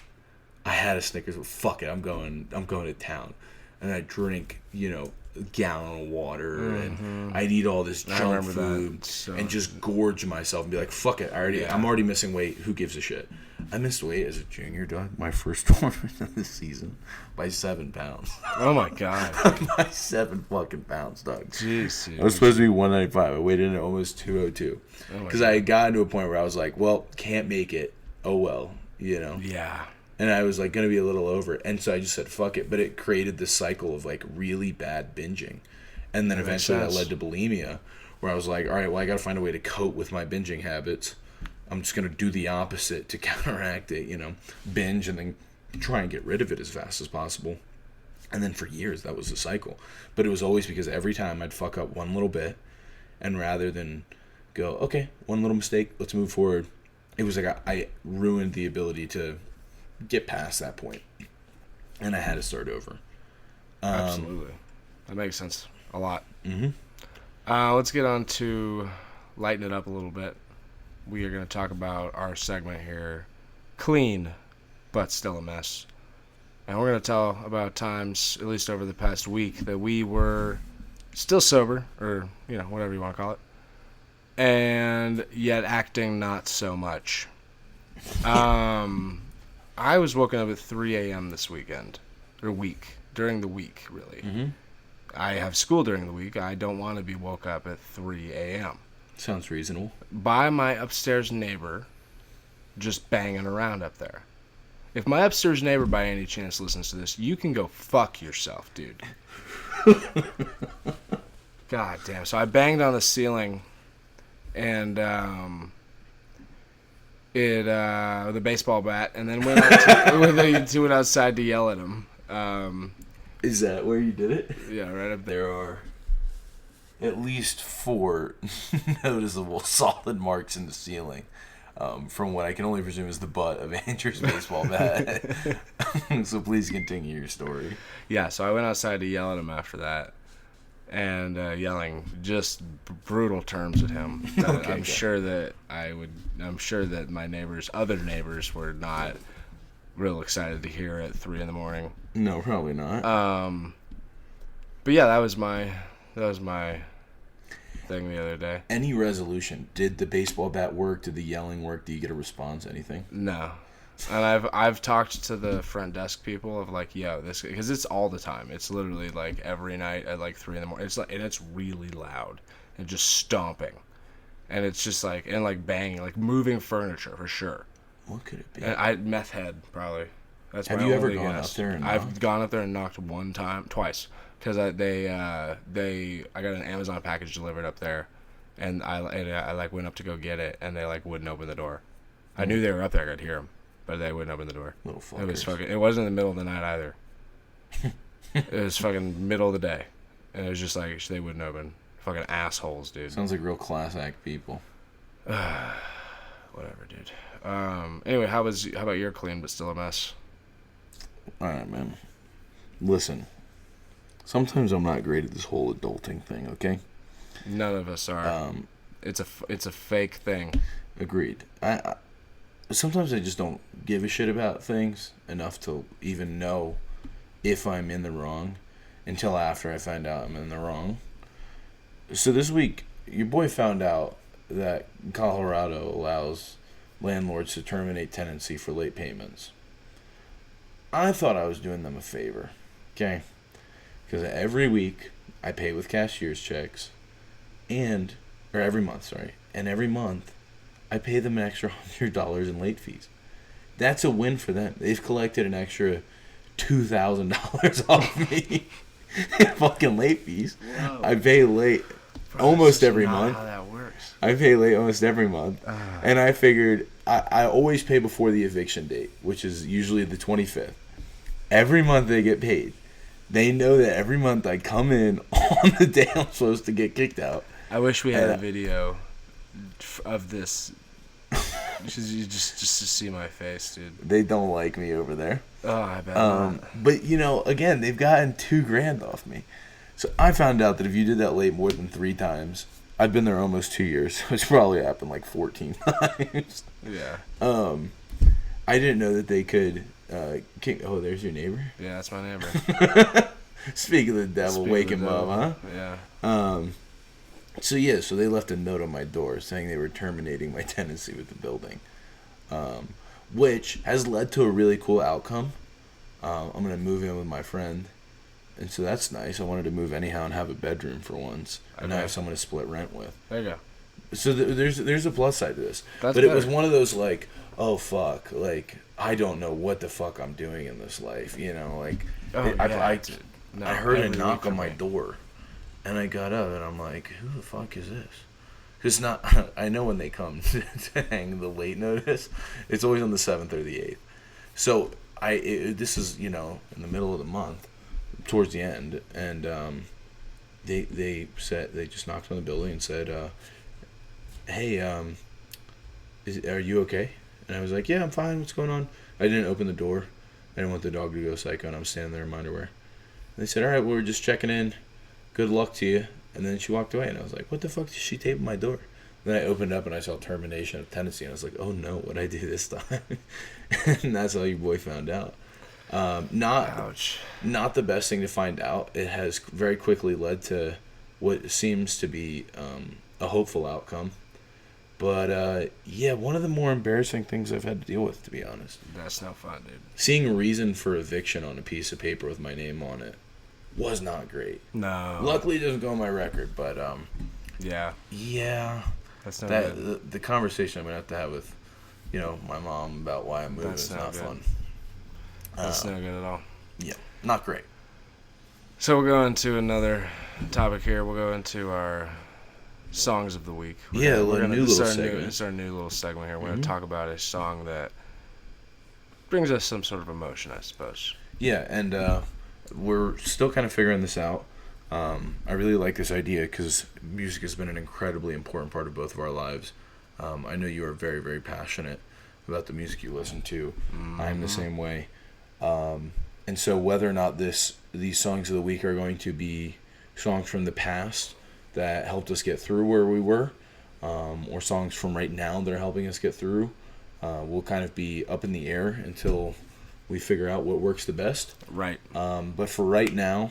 I had a Snickers, but fuck it. I'm going to town. And I'd drink, you know, a gallon of water, and I'd eat all this junk food and just gorge myself and be like, fuck it, I'm already missing weight, who gives a shit? I missed weight as a junior, dog, my first tournament of the season, by 7 pounds. Oh my god. By 7 fucking pounds, dog. Jeez, dude. I was supposed to be 195. I weighed in at almost 202. Because I had gotten to a point where I was like, well, can't make it. Oh well, you know? Yeah. And I was like going to be a little over. And so I just said, fuck it. But it created this cycle of like really bad binging. And then eventually that led to bulimia, where I was like, all right, well, I got to find a way to cope with my binging habits. I'm just going to do the opposite to counteract it, you know, binge and then try and get rid of it as fast as possible. And then for years, that was the cycle. But it was always because every time I'd fuck up one little bit, and rather than go, okay, one little mistake, let's move forward, it was like I ruined the ability to get past that point, and I had to start over. Absolutely, that makes sense a lot. Mm-hmm. Let's get on to lighten it up a little bit. We are going to talk about our segment here, clean but still a mess, and we're going to tell about times, at least over the past week, that we were still sober, or you know, whatever you want to call it, and yet acting not so much. I was woken up at 3 a.m. this weekend, or during the week, really. Mm-hmm. I have school during the week. I don't want to be woke up at 3 a.m. Sounds reasonable. By my upstairs neighbor just banging around up there. If my upstairs neighbor by any chance listens to this, you can go fuck yourself, dude. God damn. So I banged on the ceiling and with a baseball bat, and then went outside to yell at him. Is that where you did it? Yeah, right up there. There are at least 4 noticeable solid marks in the ceiling, from what I can only presume is the butt of Andrew's baseball bat. So please continue your story. Yeah, so I went outside to yell at him after that, and yelling just brutal terms at him. I'm sure that my other neighbors were not real excited to hear at 3 a.m. No, probably not. But yeah, that was my thing the other day. Any resolution? Did the baseball bat work? Did the yelling work? Do you get a response? Anything? No. And I've talked to the front desk people of like, yo, this, because it's all the time. It's literally like every night at like 3 a.m. It's like, and it's really loud and just stomping, and it's just like, and like banging, like moving furniture for sure. What could it be? And meth head probably. That's Have my you ever only gone guess. up there and I've knocked? gone up there and knocked twice, because I got an Amazon package delivered up there, and I like went up to go get it, and they like wouldn't open the door. I knew they were up there. I could hear them, but they wouldn't open the door. Little fuckers. It wasn't in the middle of the night either. It was fucking middle of the day, and it was just like they wouldn't open. Fucking assholes, dude. Sounds like real class act people. Whatever, dude. Anyway, how about your clean but still a mess? All right, man. Listen. Sometimes I'm not great at this whole adulting thing. Okay. None of us are. It's a fake thing. Agreed. I sometimes I just don't give a shit about things enough to even know if I'm in the wrong until after I find out I'm in the wrong. So this week, your boy found out that Colorado allows landlords to terminate tenancy for late payments. I thought I was doing them a favor, okay? Because every week I pay with cashier's checks, or every month, sorry, and every month I pay them an extra $100 in late fees. That's a win for them. They've collected an extra $2,000 off me in fucking late fees. Whoa. I pay late almost every month. How that works. I pay late almost every month, and I figured I always pay before the eviction date, which is usually the 25th. Every month they get paid. They know that every month I come in on the day I'm supposed to get kicked out. I wish we had a video of this. just to see my face, dude. They don't like me over there. Oh, I bet not. But, again, they've gotten $2,000 off me. So I found out that if you did that late more than 3 times, I've been there almost 2 years, which probably happened like 14 times. Yeah. I didn't know that they could oh, there's your neighbor? Yeah, that's my neighbor. Speak of the devil, wake him up, huh? Yeah. So they left a note on my door saying they were terminating my tenancy with the building, which has led to a really cool outcome. I'm going to move in with my friend, and so that's nice. I wanted to move anyhow and have a bedroom for once, and I have someone to split rent with. There you go. So there's a plus side to this. That's but better. It was one of those like, oh fuck, like I don't know what the fuck I'm doing in this life, like. I heard a knock on my door, and I got up and I'm like, who the fuck is this? Because I know when they come to hang the late notice, it's always on the 7th or the 8th. So this is in the middle of the month, towards the end, and they just knocked on the building and said, hey, are you okay? And I was like, yeah, I'm fine. What's going on? I didn't open the door. I didn't want the dog to go psycho, and I'm standing there in my underwear. And they said, all right, well, we're just checking in. Good luck to you. And then she walked away, and I was like, what the fuck did she tape my door? And then I opened up, and I saw termination of tenancy, and I was like, oh, no, what'd I do this time? And that's how your boy found out. Ouch. Not the best thing to find out. It has very quickly led to what seems to be a hopeful outcome. But, one of the more embarrassing things I've had to deal with, to be honest. That's no fun, dude. Seeing a reason for eviction on a piece of paper with my name on it was not great. No. Luckily, it doesn't go on my record, but, yeah. Yeah. That's not good. The conversation I'm going to have with, my mom about why I'm moving is not good. fun. That's no good at all. Yeah, not great. So we'll go into another topic here. We'll go into our songs of the week. This is our new little segment here. We're going to talk about a song that brings us some sort of emotion, I suppose. Yeah, and we're still kind of figuring this out. I really like this idea because music has been an incredibly important part of both of our lives. I know you are very, very passionate about the music you listen to. Mm-hmm. I'm the same way. And so whether or not these songs of the week are going to be songs from the past that helped us get through where we were, or songs from right now that are helping us get through, will kind of be up in the air until we figure out what works the best. Right. But for right now,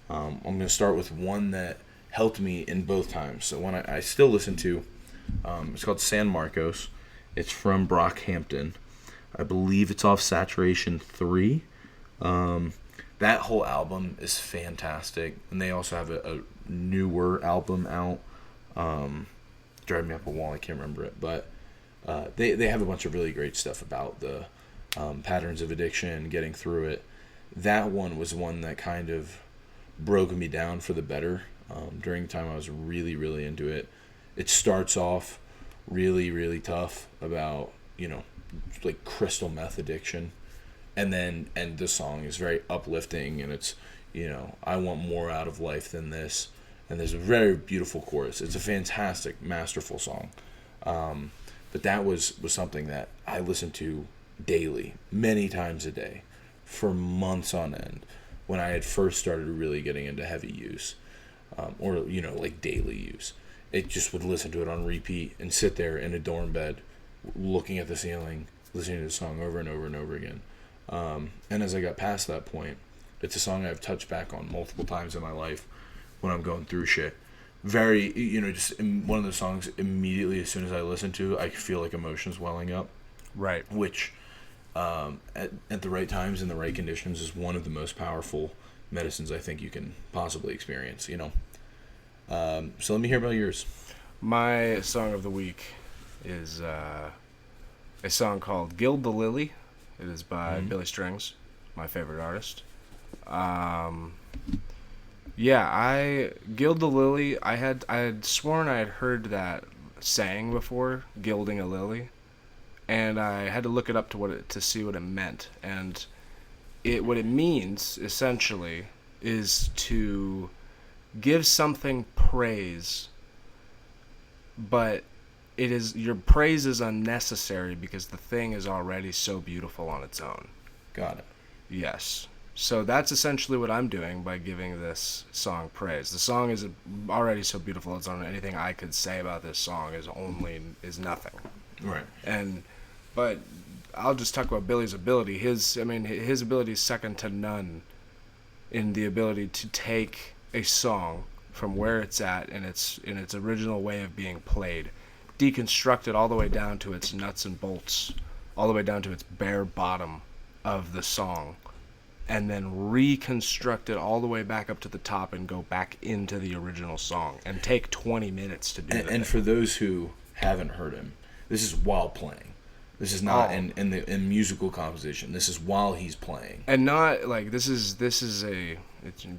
I'm going to start with one that helped me in both times. So one I still listen to, it's called San Marcos. It's from Brockhampton. I believe it's off Saturation 3. That whole album is fantastic. And they also have a newer album out. Drive Me Up a Wall, I can't remember it. But they have a bunch of really great stuff about the patterns of addiction, getting through it. That one was one that kind of broke me down for the better. During the time I was really, really into it. It starts off really, really tough about, like crystal meth addiction. And the song is very uplifting, and it's, I want more out of life than this. And there's a very beautiful chorus. It's a fantastic, masterful song. But that was something that I listened to daily, many times a day, for months on end, when I had first started really getting into heavy use, or, like daily use. It just would listen to it on repeat and sit there in a dorm bed, looking at the ceiling, listening to the song over and over and over again. And as I got past that point, it's a song I've touched back on multiple times in my life when I'm going through shit. Very, just one of the songs immediately as soon as I listen to, I feel like emotions welling up. Right. Which at the right times in the right conditions is one of the most powerful medicines I think you can possibly experience. So let me hear about yours. My song of the week is a song called "Gild the Lily." It is by Billy Strings, my favorite artist. Gild the Lily. I had sworn I had heard that saying before, gilding a lily, and I had to look it up to see what it meant. And what it means essentially is to give something praise, but your praise is unnecessary because the thing is already so beautiful on its own. Got it. Yes. So that's essentially what I'm doing by giving this song praise. The song is already so beautiful it's on anything I could say about this song is nothing. Right. But I'll just talk about Billy's ability. His ability is second to none in the ability to take a song from where it's at in its original way of being played, deconstruct it all the way down to its nuts and bolts, all the way down to its bare bottom of the song, and then reconstruct it all the way back up to the top and go back into the original song and take 20 minutes to do that. And for those who haven't heard him, this is while playing. This is not in musical composition. This is while he's playing. And not like it's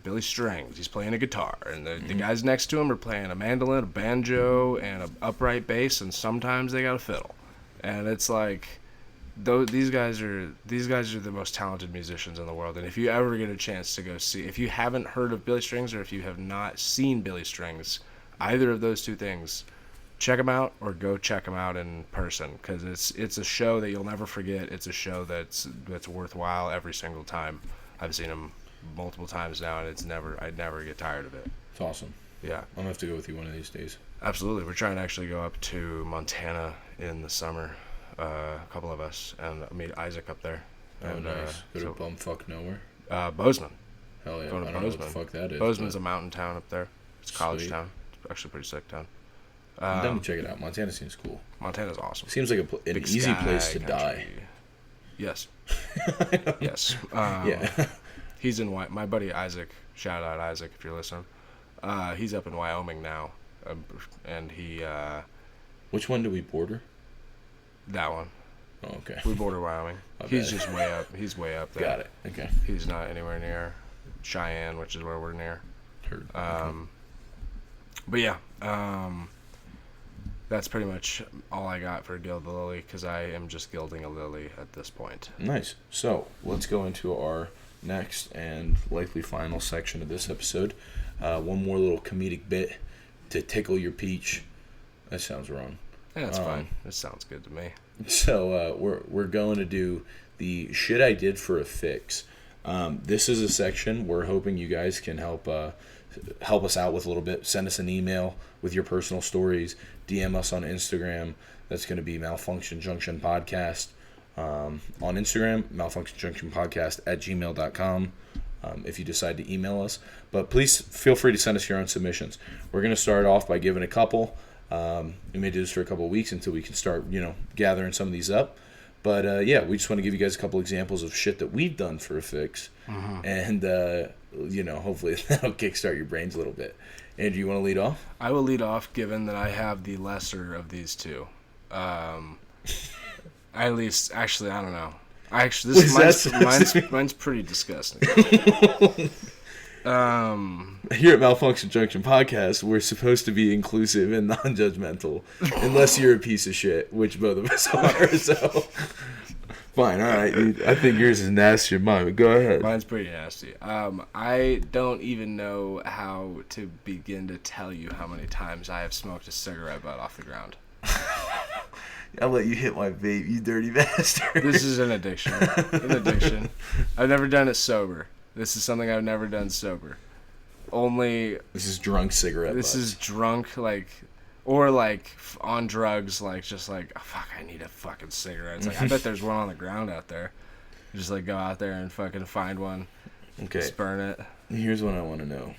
Billy Strings. He's playing a guitar, and the guys next to him are playing a mandolin, a banjo, and an upright bass, and sometimes they got a fiddle. And it's like these guys are the most talented musicians in the world. And if you ever get a chance to go see, if you haven't heard of Billy Strings or if you have not seen Billy Strings, either of those two things, check them out or go check them out in person, because it's a show that you'll never forget. It's a show that's worthwhile every single time. I've seen him multiple times now, and I'd never get tired of it. It's awesome. Yeah, I'm gonna have to go with you one of these days. Absolutely. We're trying to actually go up to Montana in the summer. A couple of us, and meet Isaac up there. And, nice. Go to bumfuck nowhere. Bozeman. Hell yeah. Going to I don't know what the fuck that is. Bozeman's a mountain town up there. It's a college town. It's actually a pretty sick town. I'm down to check it out. Montana seems cool. Montana's awesome. Seems like an easy place to die. Yes. Yes. Yeah. He's in my buddy Isaac. Shout out Isaac if you're listening. He's up in Wyoming now, and he. Which one do we border? That one. Oh, okay. We border Wyoming. He's just way up. He's way up there. Got it. Okay. He's not anywhere near Cheyenne, which is where we're near. Heard. Okay. But yeah, that's pretty much all I got for Gild the Lily, because I am just gilding a lily at this point. Nice. So let's go into our next and likely final section of this episode. One more little comedic bit to tickle your peach. That sounds wrong. Yeah, that's fine. That sounds good to me. So we're going to do the shit I did for a fix. This is a section we're hoping you guys can help us out with a little bit. Send us an email with your personal stories. DM us on Instagram. That's going to be Malfunction Junction Podcast. On Instagram, Malfunction Junction Podcast @gmail.com. If you decide to email us. But please feel free to send us your own submissions. We're going to start off by giving a couple. We may do this for a couple of weeks until we can start, gathering some of these up. But, we just want to give you guys a couple examples of shit that we've done for a fix. And, hopefully that'll kickstart your brains a little bit. Andrew, you want to lead off? I will lead off, given that I have the lesser of these two. At least, actually, I don't know. Mine's pretty disgusting. Here at Malfunction Junction Podcast, we're supposed to be inclusive and non-judgmental, unless you're a piece of shit, which both of us are. So, fine, all right. I think yours is nastier than mine, but go ahead. Mine's pretty nasty. I don't even know how to begin to tell you how many times I have smoked a cigarette butt off the ground. I'll let you hit my vape, you dirty bastard. This is an addiction. I've never done it sober. This is something I've never done sober. This is drunk cigarette This butts. is drunk, on drugs, oh, fuck, I need a fucking cigarette. It's I bet there's one on the ground out there. You just, go out there and fucking find one. Okay. Just burn it. Here's what I want to know.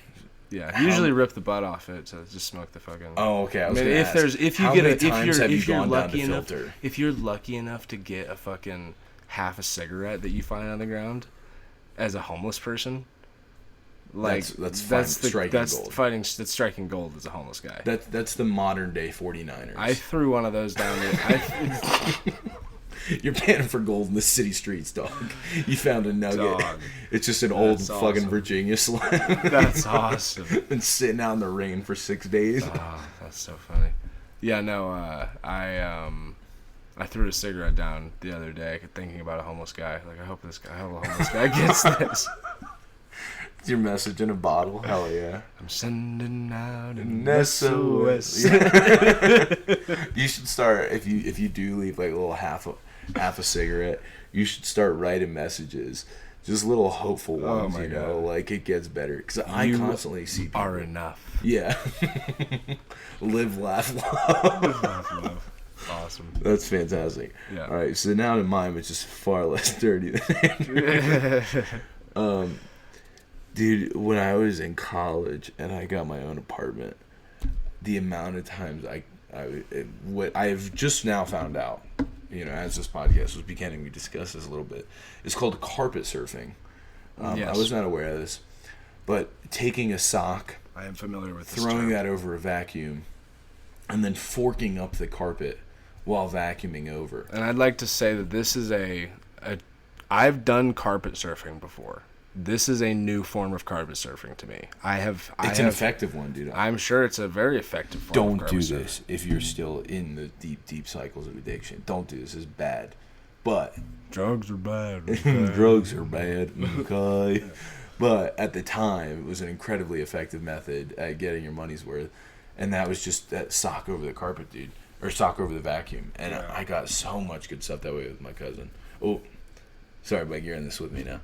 Yeah, usually rip the butt off it to just smoke the fucking. Oh, okay. I was gonna ask, if you're lucky enough, filter? if you're lucky enough to get a fucking half a cigarette that you find on the ground as a homeless person. Like that's striking gold as a homeless guy. That's the modern day 49ers. I threw one of those down there. You're panning for gold in the city streets, dog. You found a nugget. Dog. It's just an old That's fucking awesome. Virginia slam. That's awesome. Been sitting out in the rain for 6 days. Oh, that's so funny. Yeah, no, I threw a cigarette down the other day thinking about a homeless guy. Like, I hope a homeless guy gets this. It's your message in a bottle. Hell yeah. I'm sending out an SOS. SOS. You should start, if you do leave like a little half a cigarette, you should start writing messages. Just little hopeful ones, my God. Like it gets better. Because I constantly see people. Are enough. Yeah. Live, laugh, love. Love. Awesome. That's fantastic. Yeah. All right, so now to mine, which is far less dirty than Andrew. Dude, when I was in college and I got my own apartment, the amount of times what I've just now found out, as this podcast was beginning, we discussed this a little bit. It's called carpet surfing. Yes. I was not aware of this, but taking a sock, I am familiar with this throwing term. that over a vacuum, and then forking up the carpet while vacuuming over. And I'd like to say that this is I've done carpet surfing before. This is a new form of carpet surfing to me. It's an effective one, dude. I'm sure it's a very effective form of Don't carpet do surfing. this if you're still in the deep cycles of addiction. Don't do this. It's bad. But Drugs are bad. drugs are bad. Okay. But at the time, it was an incredibly effective method at getting your money's worth. And that was just that sock over the carpet, dude. Or sock over the vacuum. And Yeah. I got so much good stuff that way with my cousin. Oh, sorry, Mike, you're in this with me now.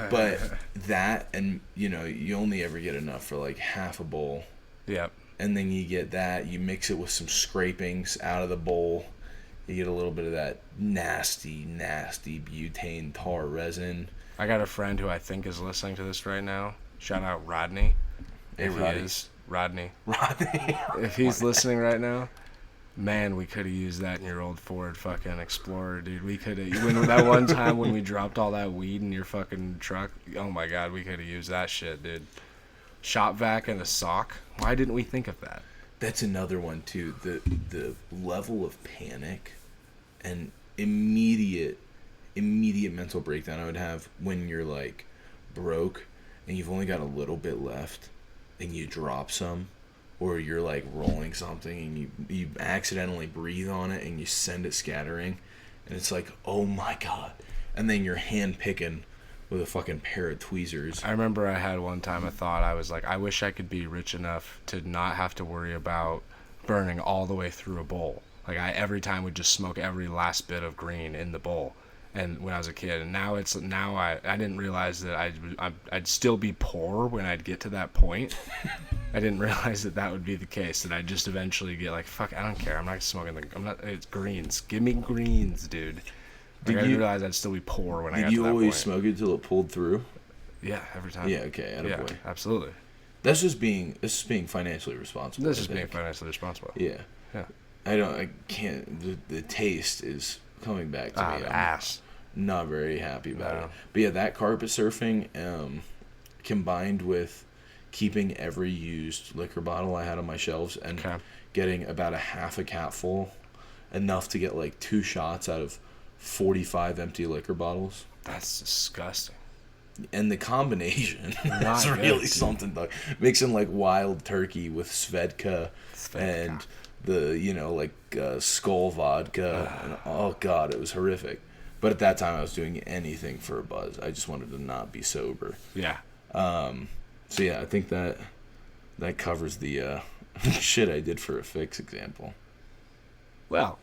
But that, and, you only ever get enough for like half a bowl. Yep. And then you get that, you mix it with some scrapings out of the bowl. You get a little bit of that nasty butane tar resin. I got a friend who I think is listening to this right now. Shout out Rodney. Hey, If Rodney. he is. Rodney. Rodney. If he's listening right now, man, we could have used that in your old Ford fucking Explorer, dude. We could have. When that one time when we dropped all that weed in your fucking truck, oh my God, we could have used that shit, dude. Shop vac and a sock. Why didn't we think of that? That's another one too. The level of panic and immediate mental breakdown I would have when you're like broke and you've only got a little bit left and you drop some, or you're like rolling something and you accidentally breathe on it and you send it scattering, and it's like, oh my God, and then you're hand picking with a fucking pair of tweezers. I remember I had one time a thought. I was like, I wish I could be rich enough to not have to worry about burning all the way through a bowl. Like I every time would just smoke every last bit of green in the bowl. And when I was a kid, and now I didn't realize that I'd still be poor when I'd get to that point. I didn't realize that would be the case. That I'd just eventually get like, fuck, I don't care. I'm not smoking it's greens. Give me greens, dude. Like, I didn't realize I'd still be poor when I got to that point. Did you always smoke it till it pulled through? Yeah, every time. Yeah, okay, attaboy. Yeah, absolutely. This is being financially responsible. This is being financially responsible. Yeah. Yeah. I can't. The taste is coming back to me. I'm Ass. not very happy about No. it. But yeah, that carpet surfing, combined with keeping every used liquor bottle I had on my shelves and getting about a half a cap full, enough to get like 2 shots out of 45 empty liquor bottles. That's disgusting. And the combination Not is good, really dude. something. Like mixing like wild turkey with Svedka. And the Skull vodka. And, oh God, it was horrific. But at that time, I was doing anything for a buzz. I just wanted to not be sober. Yeah. So yeah, I think that covers the shit I did for a fix example. Well,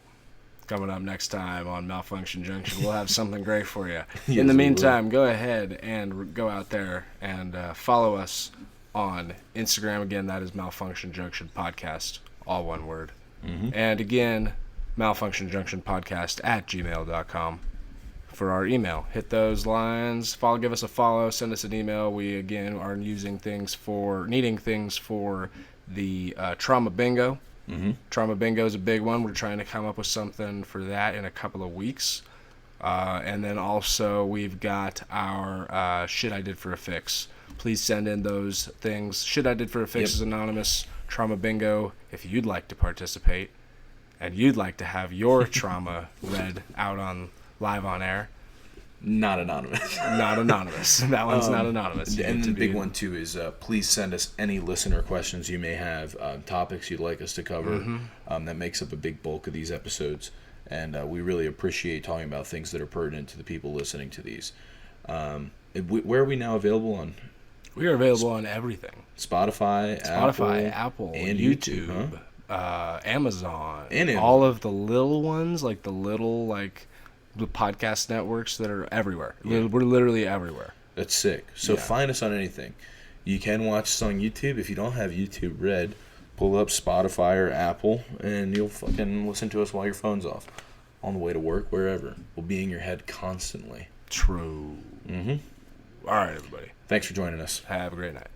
coming up next time on Malfunction Junction, we'll have something great for you. Yes, In the we meantime, go ahead and go out there and follow us on Instagram. Again, that is Malfunction Junction Podcast, all one word. Mm-hmm. And again, Malfunction Junction Podcast @gmail.com for our email. Hit those lines, give us a follow, send us an email. We again are needing things for the trauma bingo. Mm-hmm. Trauma bingo is a big one. We're trying to come up with something for that in a couple of weeks. And then also we've got our shit I did for a fix. Please send in those things. Shit I did for a fix is anonymous. Trauma bingo, if you'd like to participate and you'd like to have your trauma read out on live on air. Not anonymous. Not anonymous. That one's not anonymous. And the big one, too, is please send us any listener questions you may have, topics you'd like us to cover. That makes up a big bulk of these episodes. And we really appreciate talking about things that are pertinent to the people listening to these. Where are we now available on? We are available on everything. Spotify, Apple, and YouTube, Amazon, and all of the little ones, like the little the podcast networks that are everywhere. Yeah. We're literally everywhere. That's sick. So find us on anything. You can watch us on YouTube. If you don't have YouTube Red, pull up Spotify or Apple, and you'll fucking listen to us while your phone's off. On the way to work, wherever. We'll be in your head constantly. True. Mm-hmm. All right, everybody. Thanks for joining us. Have a great night.